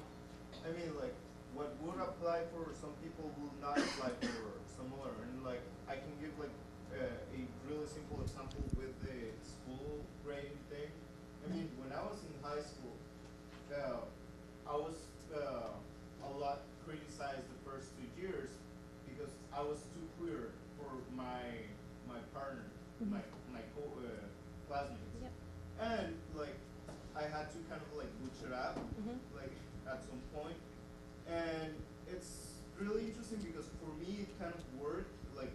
I mean, like, what would apply for some people will not apply for some other. And like, I can give like a really simple example with the school grading thing. classmates. And like I had to kind of like bootstrap like at some point. And it's really interesting because for me it kind of worked, like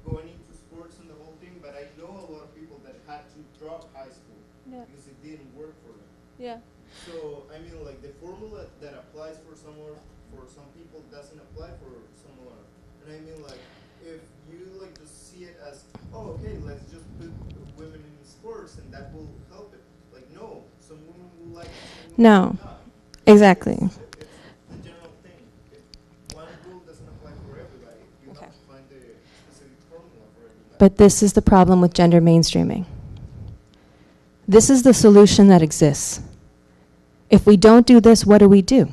going into sports and the whole thing, but I know a lot of people that had to drop high school because it didn't work for them. Yeah. So I mean, like the formula that applies for some people doesn't apply for someone. And I mean, like if you like just see it as, oh, okay, let's just put women in sports and that will help it. Like no, some women will like. Some women No, will not. exactly. It's the general thing. If one rule doesn't apply for everybody, you have to find the specific formula for everybody. But this is the problem with gender mainstreaming. This is the solution that exists. If we don't do this, what do we do?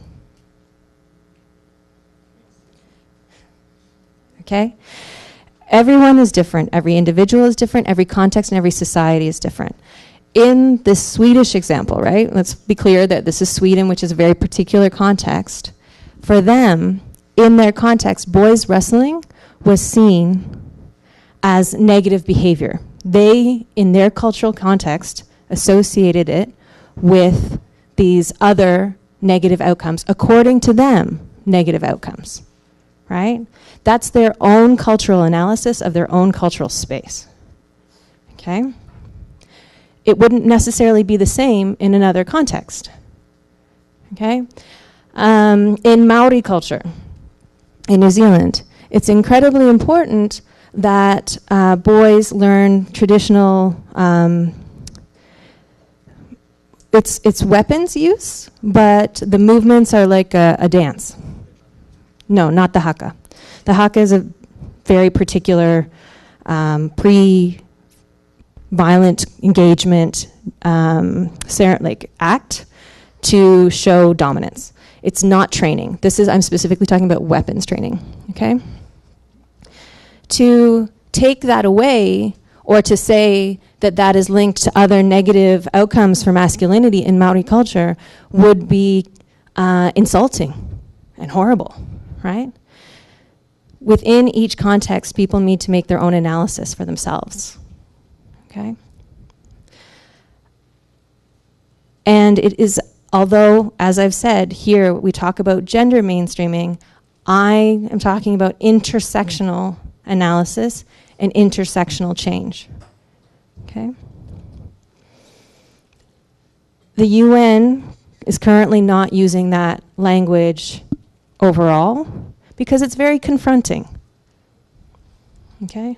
Okay? Everyone is different. Every individual is different. Every context and every society is different. In this Swedish example, right? Let's be clear that this is Sweden, which is a very particular context. For them, in their context, boys wrestling was seen as negative behavior. They, in their cultural context, associated it with these other negative outcomes, according to them, negative outcomes, right? That's their own cultural analysis of their own cultural space, okay? It wouldn't necessarily be the same in another context, okay? In Maori culture, in New Zealand, it's incredibly important that boys learn traditional it's weapons use, but the movements are like a dance. No, not the haka. The haka is a very particular pre-violent engagement like act to show dominance. It's not training. I'm specifically talking about weapons training, okay? To take that away or to say that that is linked to other negative outcomes for masculinity in Maori culture would be insulting and horrible, right? Within each context, people need to make their own analysis for themselves, okay? And it is, although, as I've said, here we talk about gender mainstreaming, I am talking about intersectional analysis and intersectional change. Okay. The UN is currently not using that language overall because it's very confronting. Okay?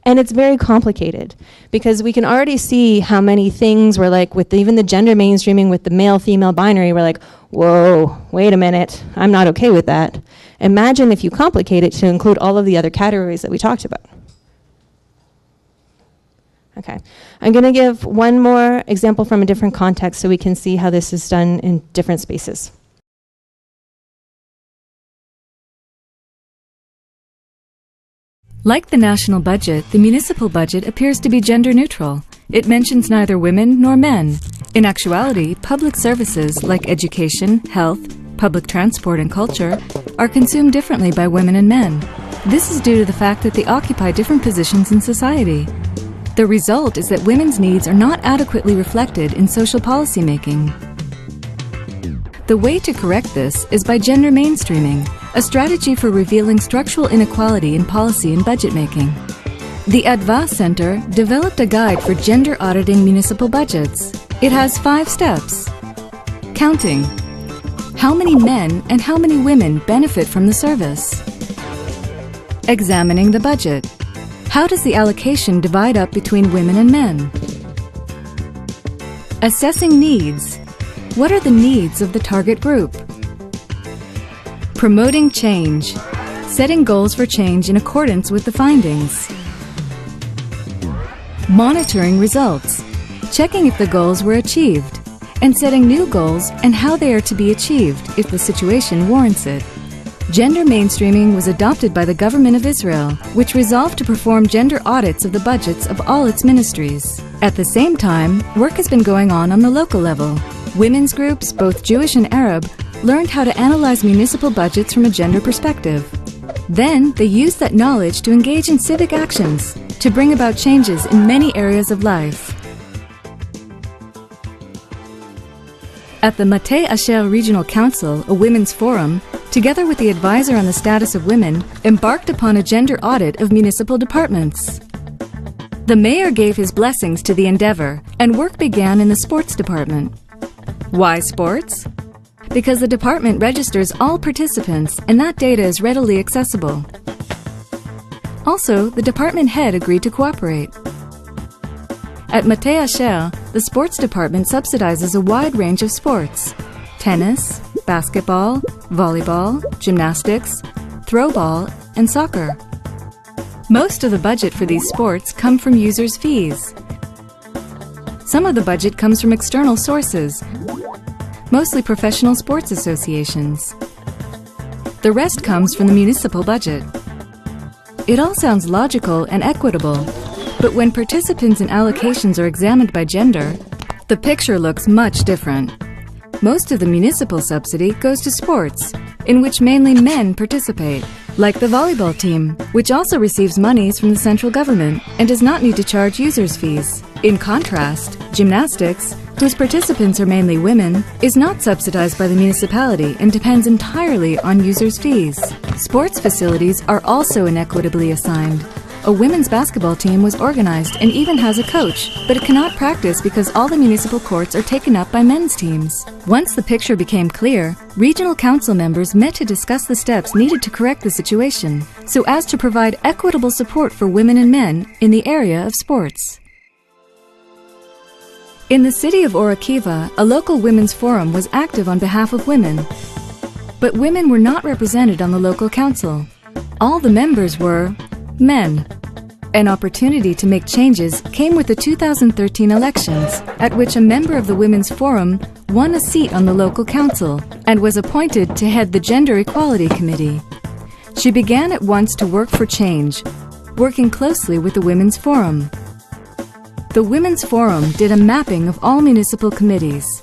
And it's very complicated because we can already see how many things we're like, with even the gender mainstreaming with the male-female binary, we're like, whoa, wait a minute, I'm not okay with that. Imagine if you complicate it to include all of the other categories that we talked about. Okay, I'm going to give one more example from a different context so we can see how this is done in different spaces. Like the national budget, the municipal budget appears to be gender neutral. It mentions neither women nor men. In actuality, public services like education, health, public transport, and culture are consumed differently by women and men. This is due to the fact that they occupy different positions in society. The result is that women's needs are not adequately reflected in social policy making. The way to correct this is by gender mainstreaming, a strategy for revealing structural inequality in policy and budget making. The Adva Center developed a guide for gender auditing municipal budgets. It has 5 steps. Counting. How many men and how many women benefit from the service? Examining the budget. How does the allocation divide up between women and men? Assessing needs. What are the needs of the target group? Promoting change. Setting goals for change in accordance with the findings. Monitoring results. Checking if the goals were achieved. And setting new goals and how they are to be achieved if the situation warrants it. Gender mainstreaming was adopted by the government of Israel, which resolved to perform gender audits of the budgets of all its ministries. At the same time, work has been going on the local level. Women's groups, both Jewish and Arab, learned how to analyze municipal budgets from a gender perspective. Then, they used that knowledge to engage in civic actions, to bring about changes in many areas of life. At the Mate Asher Regional Council, a women's forum, together with the advisor on the status of women, embarked upon a gender audit of municipal departments. The mayor gave his blessings to the endeavor, and work began in the sports department. Why sports? Because the department registers all participants and that data is readily accessible. Also, the department head agreed to cooperate. At Mate Asher, the sports department subsidizes a wide range of sports: tennis, basketball, volleyball, gymnastics, throwball, and soccer. Most of the budget for these sports come from users' fees. Some of the budget comes from external sources, mostly professional sports associations. The rest comes from the municipal budget. It all sounds logical and equitable, but when participants and allocations are examined by gender, the picture looks much different. Most of the municipal subsidy goes to sports, in which mainly men participate, like the volleyball team, which also receives monies from the central government and does not need to charge users' fees. In contrast, gymnastics, whose participants are mainly women, is not subsidized by the municipality and depends entirely on users' fees. Sports facilities are also inequitably assigned. A women's basketball team was organized and even has a coach, but it cannot practice because all the municipal courts are taken up by men's teams. Once the picture became clear, regional council members met to discuss the steps needed to correct the situation, so as to provide equitable support for women and men in the area of sports. In the city of Orakiva, a local women's forum was active on behalf of women, but women were not represented on the local council. All the members were men. An opportunity to make changes came with the 2013 elections, at which a member of the Women's Forum won a seat on the local council and was appointed to head the Gender Equality Committee. She began at once to work for change, working closely with the Women's Forum. The Women's Forum did a mapping of all municipal committees.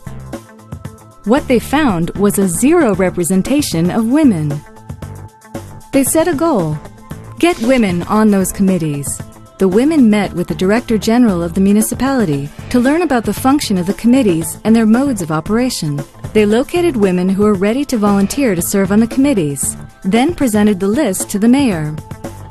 What they found was a zero representation of women. They set a goal: get women on those committees. The women met with the Director General of the municipality to learn about the function of the committees and their modes of operation. They located women who were ready to volunteer to serve on the committees, then presented the list to the mayor.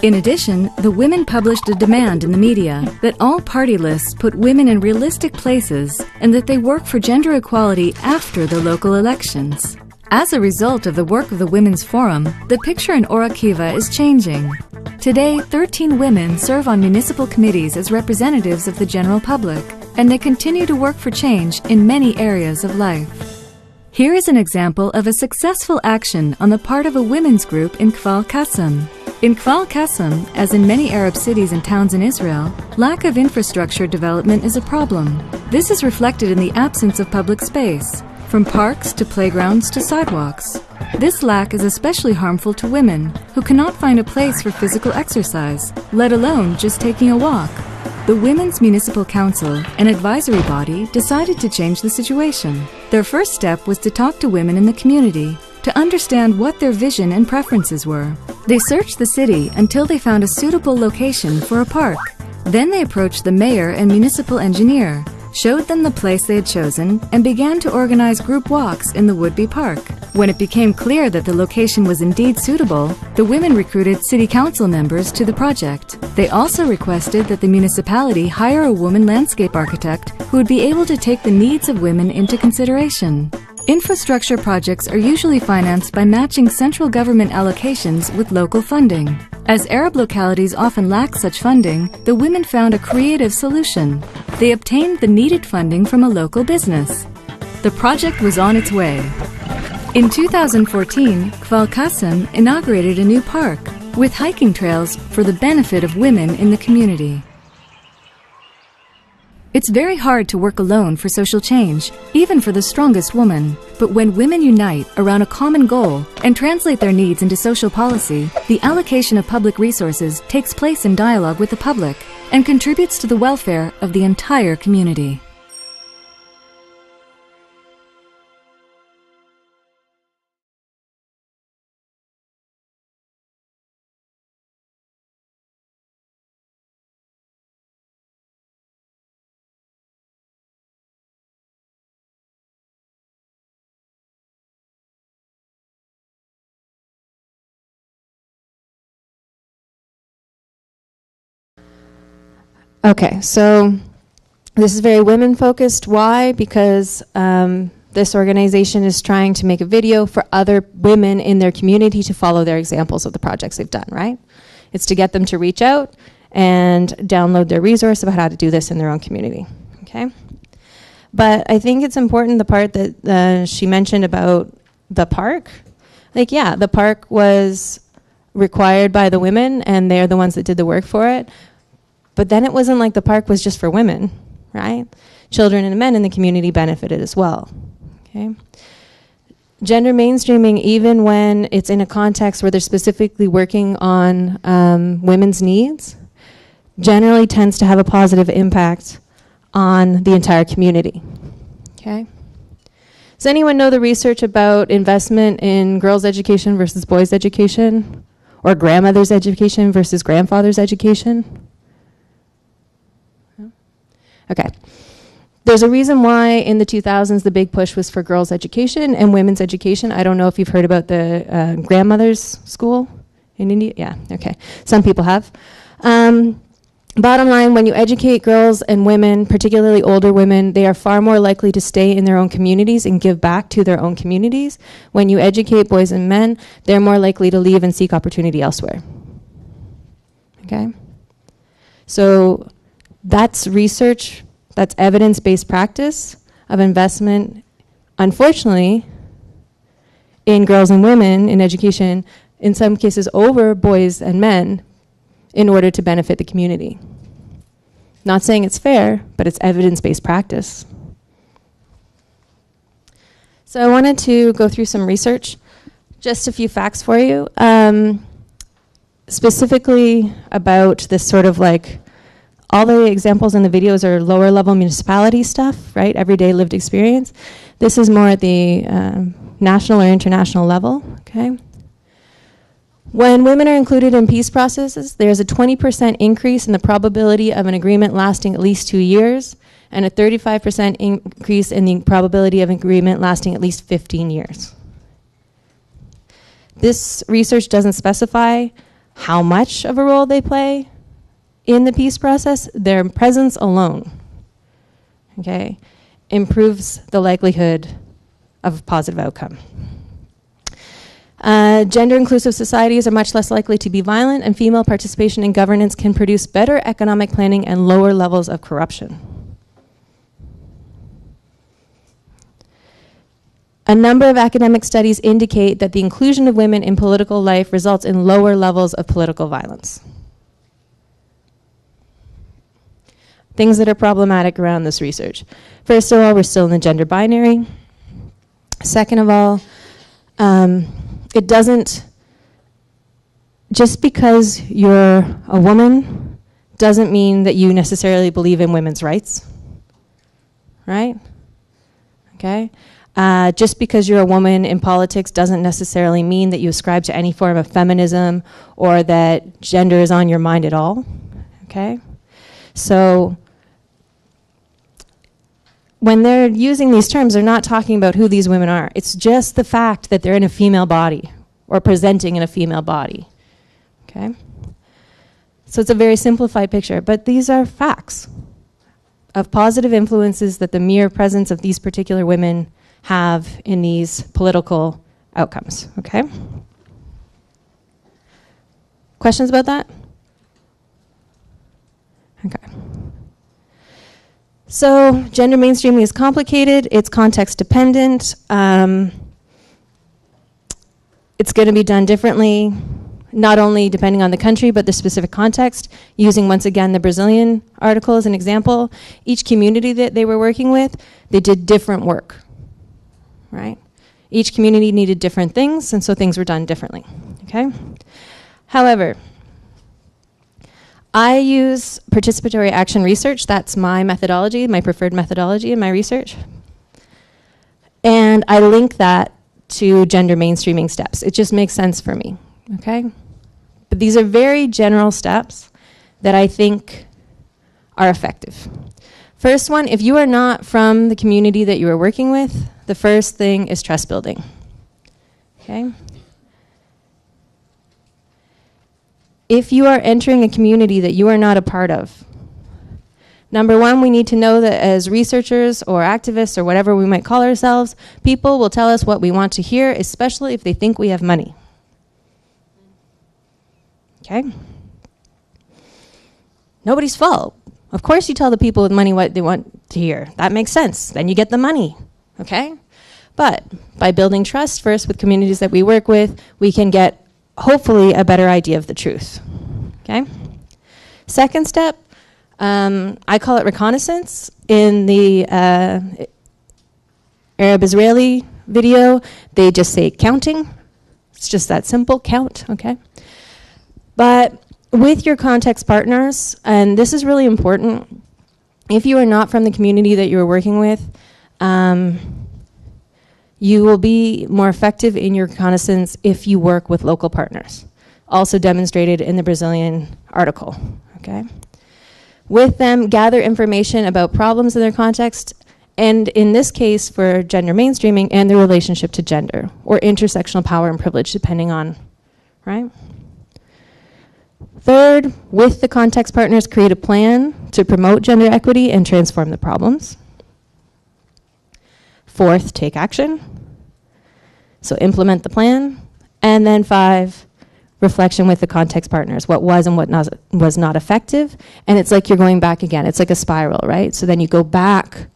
In addition, the women published a demand in the media that all party lists put women in realistic places and that they work for gender equality after the local elections. As a result of the work of the Women's Forum, the picture in Orakiva is changing. Today, 13 women serve on municipal committees as representatives of the general public, and they continue to work for change in many areas of life. Here is an example of a successful action on the part of a women's group in Kfar Qasim. In Kfar Qasim, as in many Arab cities and towns in Israel, lack of infrastructure development is a problem. This is reflected in the absence of public space, from parks to playgrounds to sidewalks. This lack is especially harmful to women who cannot find a place for physical exercise, let alone just taking a walk. The Women's Municipal Council, an advisory body, decided to change the situation. Their first step was to talk to women in the community to understand what their vision and preferences were. They searched the city until they found a suitable location for a park. Then they approached the mayor and municipal engineer, showed them the place they had chosen, and began to organize group walks in the would-be park. When it became clear that the location was indeed suitable, the women recruited city council members to the project. They also requested that the municipality hire a woman landscape architect who would be able to take the needs of women into consideration. Infrastructure projects are usually financed by matching central government allocations with local funding. As Arab localities often lack such funding, the women found a creative solution. They obtained the needed funding from a local business. The project was on its way. In 2014, Kfar Qasim inaugurated a new park with hiking trails for the benefit of women in the community. It's very hard to work alone for social change, even for the strongest woman. But when women unite around a common goal and translate their needs into social policy, the allocation of public resources takes place in dialogue with the public and contributes to the welfare of the entire community. Okay, so this is very women focused. Why? Because this organization is trying to make a video for other women in their community to follow their examples of the projects they've done, right? It's to get them to reach out and download their resource about how to do this in their own community, okay? But I think it's important, the part that she mentioned about the park. Like, yeah, the park was required by the women, and they're the ones that did the work for it. But then it wasn't like the park was just for women, right? Children and men in the community benefited as well, okay? Gender mainstreaming, even when it's in a context where they're specifically working on women's needs, generally tends to have a positive impact on the entire community, okay? Does anyone know the research about investment in girls' education versus boys' education? Or grandmother's education versus grandfather's education? No? Okay. There's a reason why in the 2000s the big push was for girls' education and women's education. I don't know if you've heard about the grandmother's school in India. Yeah, okay. Some people have. Bottom line, when you educate girls and women, particularly older women, they are far more likely to stay in their own communities and give back to their own communities. When you educate boys and men, they're more likely to leave and seek opportunity elsewhere. Okay? So that's research, that's evidence-based practice of investment, unfortunately, in girls and women in education, in some cases over boys and men, in order to benefit the community. Not saying it's fair, but it's evidence-based practice. So I wanted to go through some research, just a few facts for you, specifically about this sort of like, all the examples in the videos are lower level municipality stuff, right? Everyday lived experience. This is more at the national or international level, okay? When women are included in peace processes, there's a 20% increase in the probability of an agreement lasting at least 2 years, and a 35% increase in the probability of an agreement lasting at least 15 years. This research doesn't specify how much of a role they play in the peace process. Their presence alone, okay, improves the likelihood of a positive outcome. Gender-inclusive societies are much less likely to be violent, and female participation in governance can produce better economic planning and lower levels of corruption. A number of academic studies indicate that the inclusion of women in political life results in lower levels of political violence. Things that are problematic around this research. First of all, we're still in the gender binary. Second of all, it doesn't, just because you're a woman doesn't mean that you necessarily believe in women's rights, right? Okay? Just because you're a woman in politics doesn't necessarily mean that you ascribe to any form of feminism or that gender is on your mind at all, okay? So when they're using these terms, they're not talking about who these women are. It's just the fact that they're in a female body or presenting in a female body, okay? So it's a very simplified picture, but these are facts of positive influences that the mere presence of these particular women have in these political outcomes, okay? Questions about that? Okay. So gender mainstreaming is complicated, it's context dependent, it's going to be done differently, not only depending on the country, but the specific context. Using, once again, the Brazilian article as an example, each community that they were working with, they did different work, right? Each community needed different things, and so things were done differently, okay? However, I use participatory action research. That's my methodology, my preferred methodology in my research. And I link that to gender mainstreaming steps. It just makes sense for me, okay? But these are very general steps that I think are effective. First one, if you are not from the community that you are working with, the first thing is trust building, okay? If you are entering a community that you are not a part of, Number one, we need to know that as researchers or activists or whatever we might call ourselves, people will tell us what we want to hear, especially if they think we have money. Okay? Nobody's fault. Of course you tell the people with money what they want to hear. That makes sense. Then you get the money. Okay? But by building trust first with communities that we work with, we can get, hopefully, a better idea of the truth. Okay? Second step, I call it reconnaissance. In the Arab-Israeli video, they just say counting. It's just that simple, count, okay? But with your context partners, and this is really important, if you are not from the community that you're working with, you will be more effective in your reconnaissance if you work with local partners, also demonstrated in the Brazilian article, okay? With them, gather information about problems in their context, and in this case for gender mainstreaming and their relationship to gender, or intersectional power and privilege, depending on, right? Third, with the context partners, create a plan to promote gender equity and transform the problems. Fourth, take action. So implement the plan. And then 5, reflection with the context partners, what was and what was not effective. And it's like you're going back again. It's like a spiral, right? So then you go back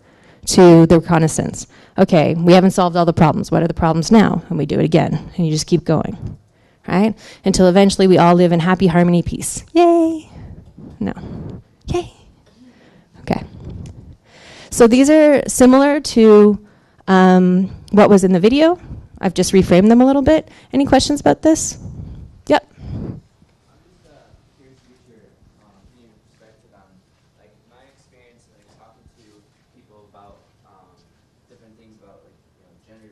to the reconnaissance. Okay, we haven't solved all the problems. What are the problems now? And we do it again. And you just keep going, right? Until eventually we all live in happy harmony, peace. Yay! No. Yay! Okay. So these are similar to what was in the video. I've just reframed them a little bit. Any questions about this? Yep. I'm just curious to get your opinion and perspective on, like, my experience, like, talking to people about different things about, like, you know, gender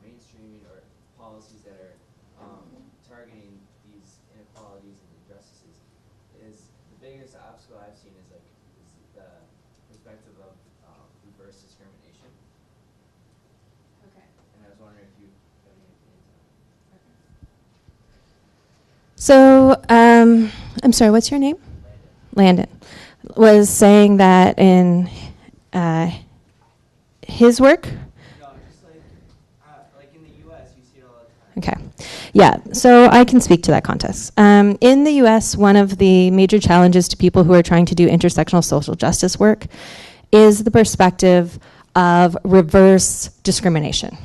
mainstreaming or policies that are targeting these inequalities and injustices. Is the biggest obstacle I've seen is the perspective of reverse discrimination. Okay. And I was wondering if you have any opinions on that. So, I'm sorry, what's your name? Landon. Was saying that in his work? No, just like in the U.S., you see it all the time. Okay. Yeah, so I can speak to that context. In the US, one of the major challenges to people who are trying to do intersectional social justice work is the perspective of reverse discrimination.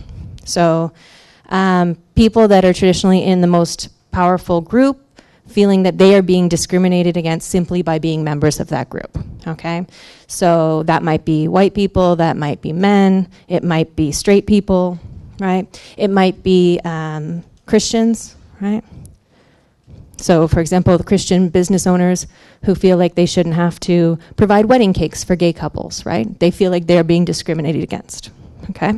So people that are traditionally in the most powerful group feeling that they are being discriminated against simply by being members of that group, okay? So that might be white people, that might be men, it might be straight people, right? It might be Christians, right? So, for example, the Christian business owners who feel like they shouldn't have to provide wedding cakes for gay couples, right? They feel like they're being discriminated against, okay?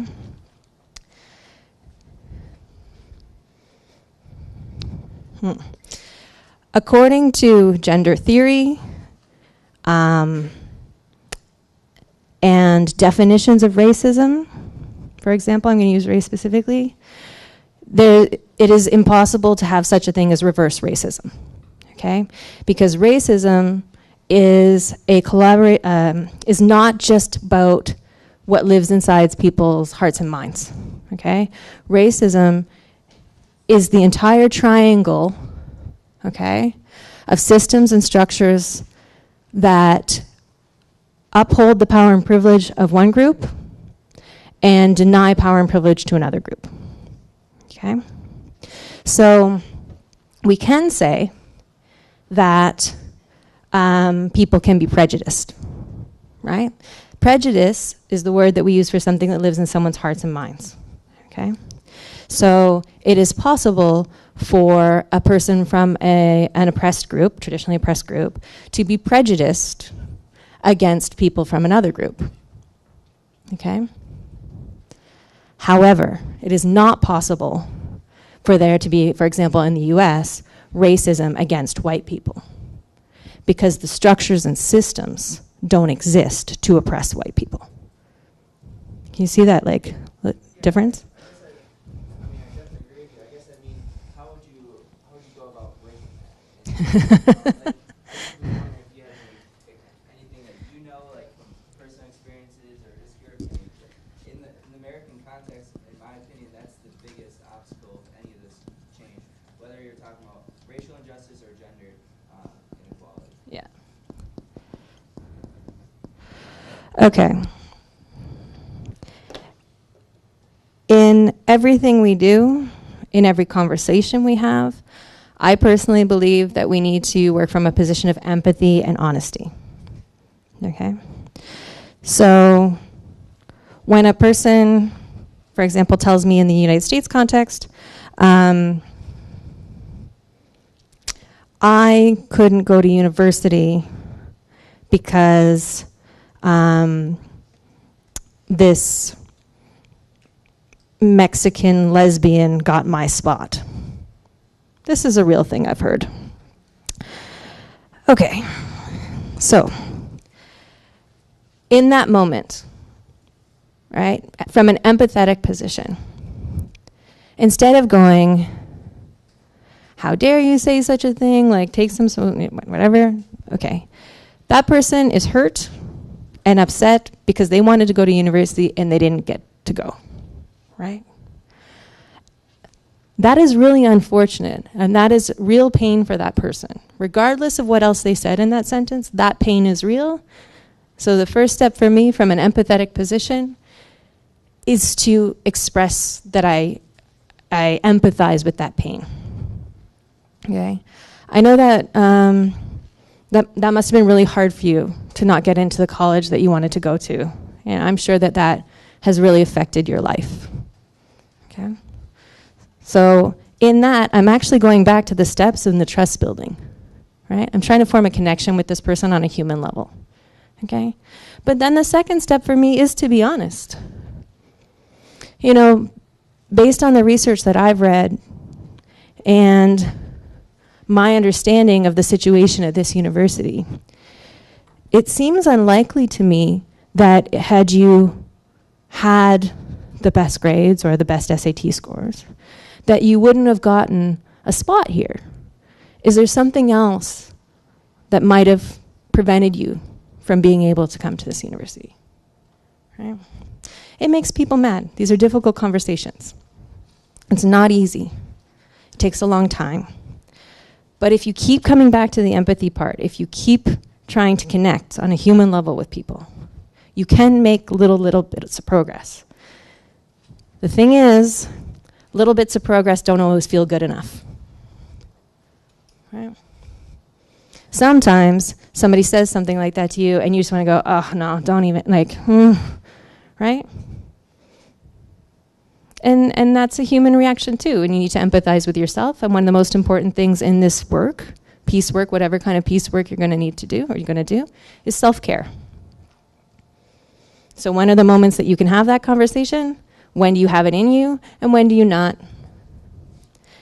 According to gender theory and definitions of racism, for example, I'm going to use race specifically, it is impossible to have such a thing as reverse racism, okay? Because racism is is not just about what lives inside people's hearts and minds, okay? Racism is the entire triangle, okay, of systems and structures that uphold the power and privilege of one group and deny power and privilege to another group. Okay? So we can say that people can be prejudiced, right? Prejudice is the word that we use for something that lives in someone's hearts and minds, okay? So it is possible for a person from an oppressed group, traditionally oppressed group, to be prejudiced against people from another group, okay? However, it is not possible for there to be, for example, in the US, racism against white people, because the structures and systems don't exist to oppress white people. Can you see that, like, difference? Like, I was wondering if you had anything that you know Okay. In everything we do, in every conversation we have, I personally believe that we need to work from a position of empathy and honesty. Okay? So when a person, for example, tells me in the United States context, I couldn't go to university because this Mexican lesbian got my spot. This is a real thing I've heard. Okay, so in that moment, right, from an empathetic position, instead of going, how dare you say such a thing, like take some, whatever, okay. That person is hurt and upset because they wanted to go to university and they didn't get to go, right? That is really unfortunate, and that is real pain for that person. Regardless of what else they said in that sentence, that pain is real. So the first step for me from an empathetic position is to express that I empathize with that pain. Okay, I know that that must have been really hard for you to not get into the college that you wanted to go to, and I'm sure that that has really affected your life. Okay, so in that, I'm actually going back to the steps in the trust building, right? I'm trying to form a connection with this person on a human level. Okay, but then the second step for me is to be honest. You know, based on the research that I've read and my understanding of the situation at this university, it seems unlikely to me that had you had the best grades or the best SAT scores, that you wouldn't have gotten a spot here. Is there something else that might have prevented you from being able to come to this university? Right? It makes people mad. These are difficult conversations. It's not easy. It takes a long time. But if you keep coming back to the empathy part, if you keep trying to connect on a human level with people, you can make little bits of progress. The thing is, little bits of progress don't always feel good enough. Right? Sometimes somebody says something like that to you and you just want to go, oh no, don't even, like, right? And that's a human reaction too, and you need to empathize with yourself. And one of the most important things in this work, peace work, whatever kind of peace work you're going to need to do, or you're going to do, is self-care. So when are the moments that you can have that conversation? When do you have it in you, and when do you not?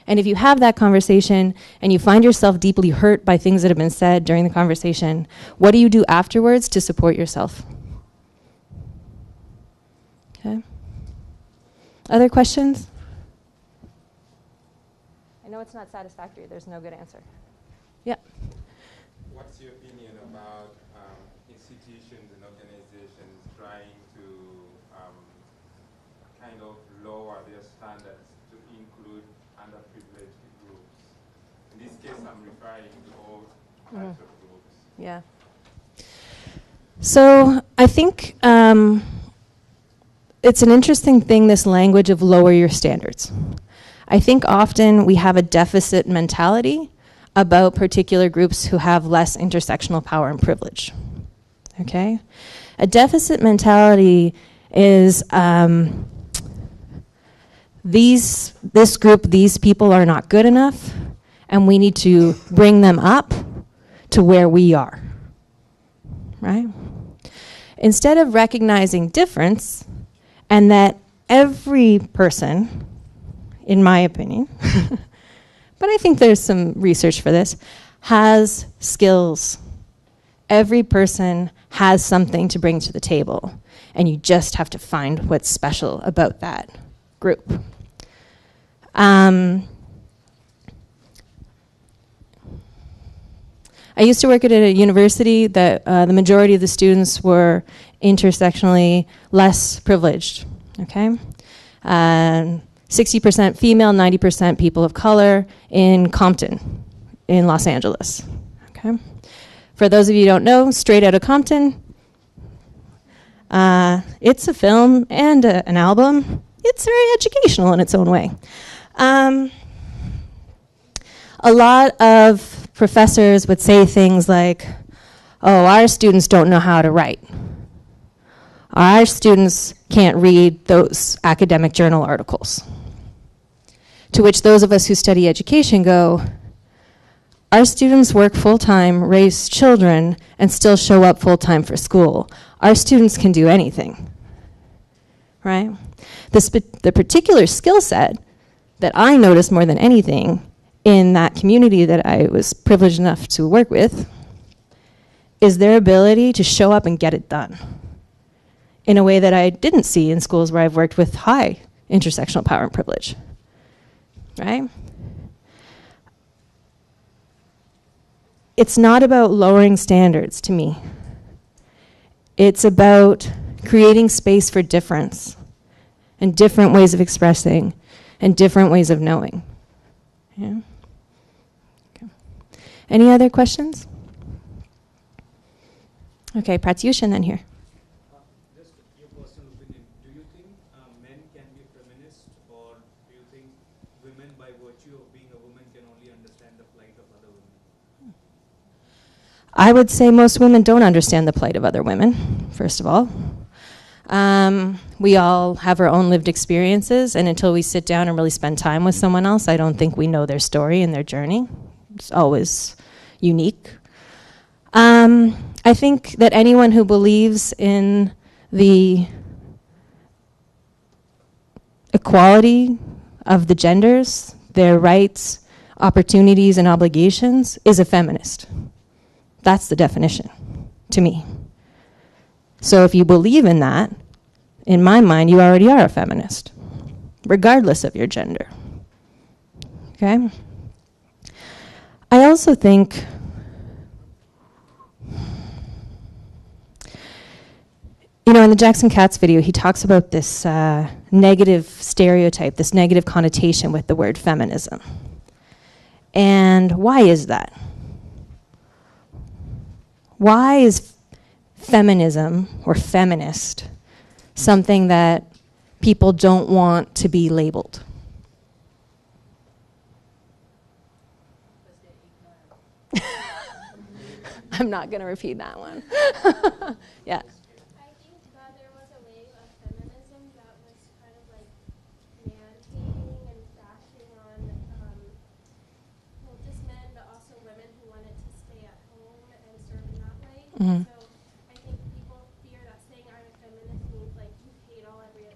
And if you have that conversation and you find yourself deeply hurt by things that have been said during the conversation, what do you do afterwards to support yourself? Okay. Other questions? I know it's not satisfactory. There's no good answer. Yeah. What's your opinion about institutions and organizations trying to kind of lower their standards to include underprivileged groups? In this case, I'm referring to all types of groups. Yeah. So I think it's an interesting thing, this language of lower your standards. I think often we have a deficit mentality about particular groups who have less intersectional power and privilege. Okay? A deficit mentality is this group, these people are not good enough, and we need to bring them up to where we are. Right? Instead of recognizing difference, and that every person, in my opinion, but I think there's some research for this, has skills. Every person has something to bring to the table, and you just have to find what's special about that group. I used to work at a university that the majority of the students were intersectionally less privileged, okay? 60% female, 90% people of color in Compton, in Los Angeles, okay? For those of you who don't know, straight out of Compton, It's a film and an album. It's very educational in its own way. A lot of professors would say things like, oh, our students don't know how to write. Our students can't read those academic journal articles. To which those of us who study education go, our students work full-time, raise children, and still show up full-time for school. Our students can do anything, right? The particular skill set that I noticed more than anything in that community that I was privileged enough to work with is their ability to show up and get it done in a way that I didn't see in schools where I've worked with high intersectional power and privilege, right? It's not about lowering standards to me. It's about creating space for difference and different ways of expressing and different ways of knowing. Yeah. Okay. Any other questions? Okay, Pratyusha, then here. Just your personal opinion. Do you think men can be feminists, or do you think women, by virtue of being a woman, can only understand the plight of other women? I would say most women don't understand the plight of other women, first of all. We all have our own lived experiences, and until we sit down and really spend time with someone else, I don't think we know their story and their journey. It's always unique. I think that anyone who believes in the equality of the genders, their rights, opportunities, and obligations is a feminist. That's the definition to me. So if you believe in that, in my mind, you already are a feminist, regardless of your gender. Okay? I also think in the Jackson Katz video, he talks about this negative stereotype, this negative connotation with the word feminism. And why is that? Why is feminism or feminist something that people don't want to be labeled? I'm not going to repeat that one. Yeah. Mm-hmm. So I think people fear that saying I'm a feminist means like you hate all every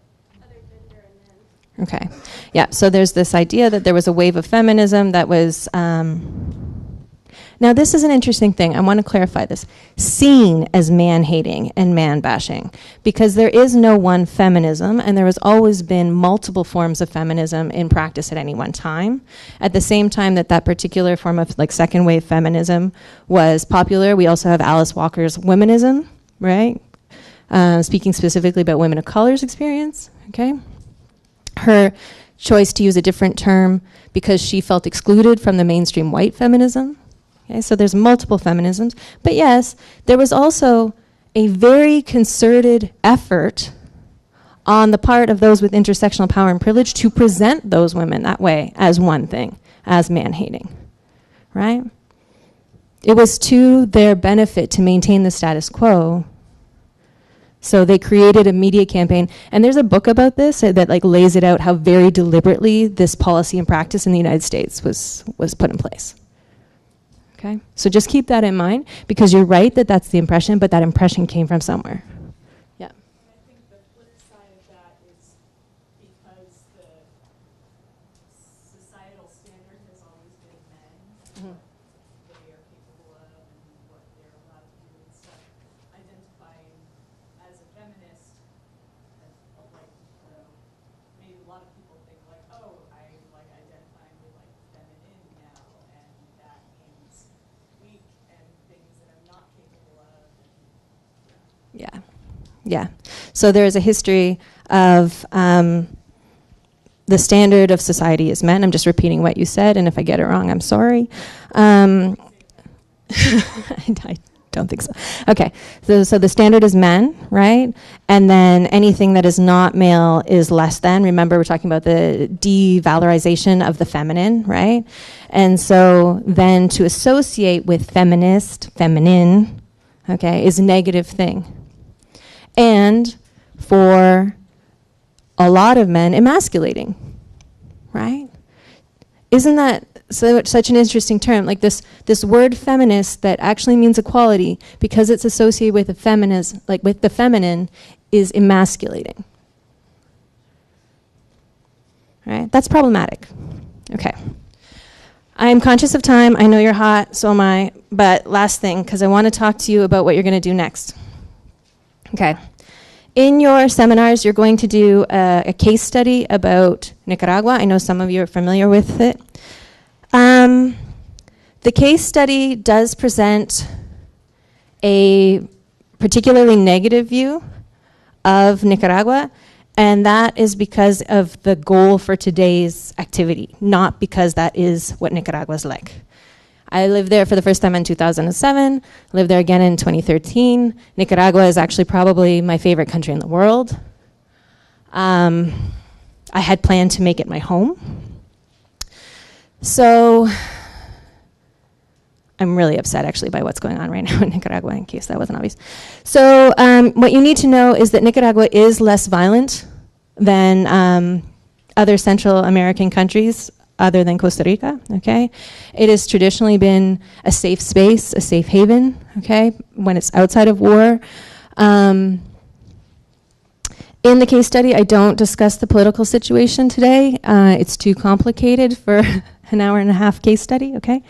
other gender and then. Okay. Yeah, so there's this idea that there was a wave of feminism that was, now this is an interesting thing. I want to clarify this. Seen as man-hating and man-bashing, because there is no one feminism, and there has always been multiple forms of feminism in practice at any one time. At the same time that particular form of second wave feminism was popular, we also have Alice Walker's womenism, right? Speaking specifically about women of color's experience, okay? Her choice to use a different term because she felt excluded from the mainstream white feminism. Okay, so there's multiple feminisms. But yes, there was also a very concerted effort on the part of those with intersectional power and privilege to present those women that way as one thing, as man-hating, right? It was to their benefit to maintain the status quo. So they created a media campaign, and there's a book about this that lays it out how very deliberately this policy and practice in the United States was put in place. Okay, so just keep that in mind, because you're right that that's the impression, but that impression came from somewhere. Yeah. I think the flip side of that is because the societal standard has always been men, and what they are capable of and what they're allowed to do and stuff. Identifying as a feminist, maybe a lot of people think oh, I identifying with feminine now, and that means weak and things that I'm not capable of. Yeah. Yeah. So there is a history of the standard of society is men. I'm just repeating what you said, and if I get it wrong, I'm sorry. I Don't think so. Okay, so the standard is men, right? And then anything that is not male is less than. Remember, we're talking about the devalorization of the feminine, right? And so then to associate with feminist, feminine, okay, is a negative thing. And for a lot of men, emasculating, right? Isn't that such an interesting term? Like this word feminist that actually means equality, because it's associated with the feminism, like with the feminine, is emasculating. Right? That's problematic. Okay. I'm conscious of time. I know you're hot, so am I. But last thing, because I want to talk to you about what you're going to do next. Okay. In your seminars, you're going to do a case study about Nicaragua. I know some of you are familiar with it. The case study does present a particularly negative view of Nicaragua, and that is because of the goal for today's activity, not because that is what Nicaragua is like. I lived there for the first time in 2007, lived there again in 2013. Nicaragua is actually probably my favorite country in the world. I had planned to make it my home. So I'm really upset actually by what's going on right now in Nicaragua, in case that wasn't obvious. So what you need to know is that Nicaragua is less violent than other Central American countries other than Costa Rica, okay? It has traditionally been a safe space, a safe haven, okay, when it's outside of war. In the case study, I don't discuss the political situation today. It's too complicated for an hour and a half case study, okay?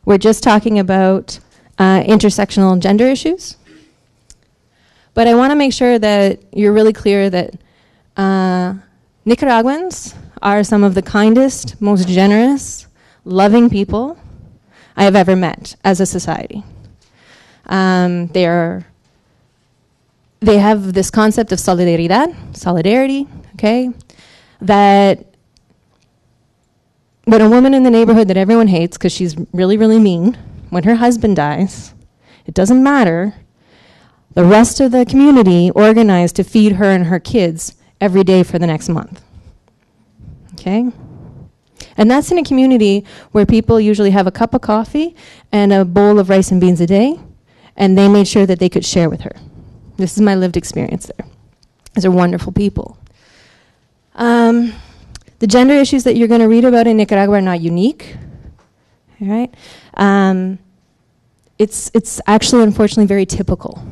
We're just talking about intersectional gender issues. But I want to make sure that you're really clear that Nicaraguans are some of the kindest, most generous, loving people I have ever met as a society. They have this concept of solidarity, okay? That when a woman in the neighborhood that everyone hates because she's really, really mean, when her husband dies, it doesn't matter, the rest of the community organized to feed her and her kids every day for the next month. Okay? And that's in a community where people usually have a cup of coffee and a bowl of rice and beans a day, and they made sure that they could share with her. This is my lived experience there. These are wonderful people. The gender issues that you're going to read about in Nicaragua are not unique. All right? It's actually, unfortunately, very typical.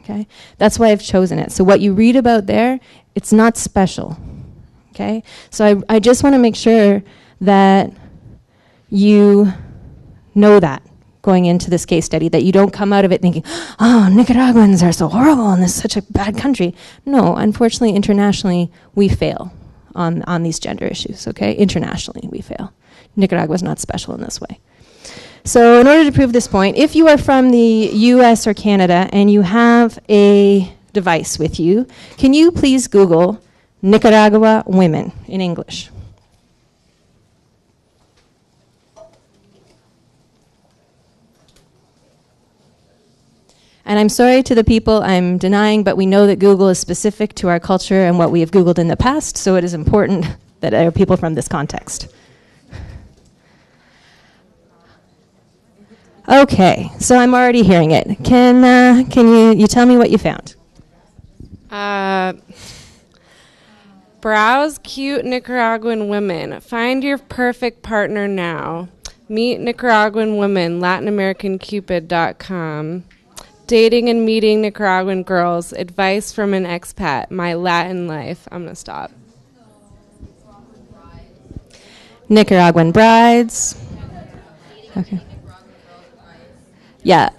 Okay? That's why I've chosen it. So what you read about there, it's not special. Okay? So I just want to make sure that you know that going into this case study, that you don't come out of it thinking, oh, Nicaraguans are so horrible and this is such a bad country. No, unfortunately, internationally, we fail on these gender issues, okay? Internationally, we fail. Nicaragua is not special in this way. So in order to prove this point, if you are from the US or Canada and you have a device with you, can you please Google Nicaragua women in English? And I'm sorry to the people I'm denying, but we know that Google is specific to our culture and what we have Googled in the past, so it is important that there are people from this context. Okay, so I'm already hearing it. Can you tell me what you found? Browse cute Nicaraguan women. Find your perfect partner now. Meet Nicaraguan women, LatinAmericanCupid.com. Dating and meeting Nicaraguan girls. Advice from an expat. My Latin life. I'm going to stop. Nicaraguan brides. Okay. Yeah.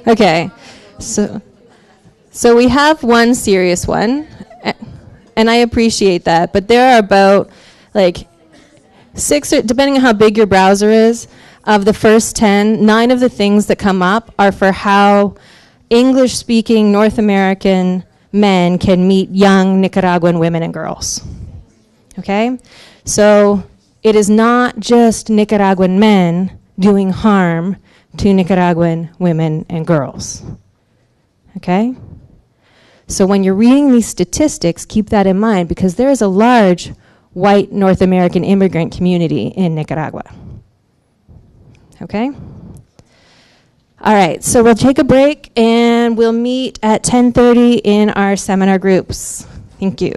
Okay. So we have one serious one, and I appreciate that, but there are about like 6, or, depending on how big your browser is, of the first 10, 9 of the things that come up are for how English-speaking North American men can meet young Nicaraguan women and girls. Okay? So it is not just Nicaraguan men doing harm to Nicaraguan women and girls. Okay? So when you're reading these statistics, keep that in mind, because there is a large white North American immigrant community in Nicaragua. Okay? All right, so we'll take a break and we'll meet at 10:30 in our seminar groups. Thank you.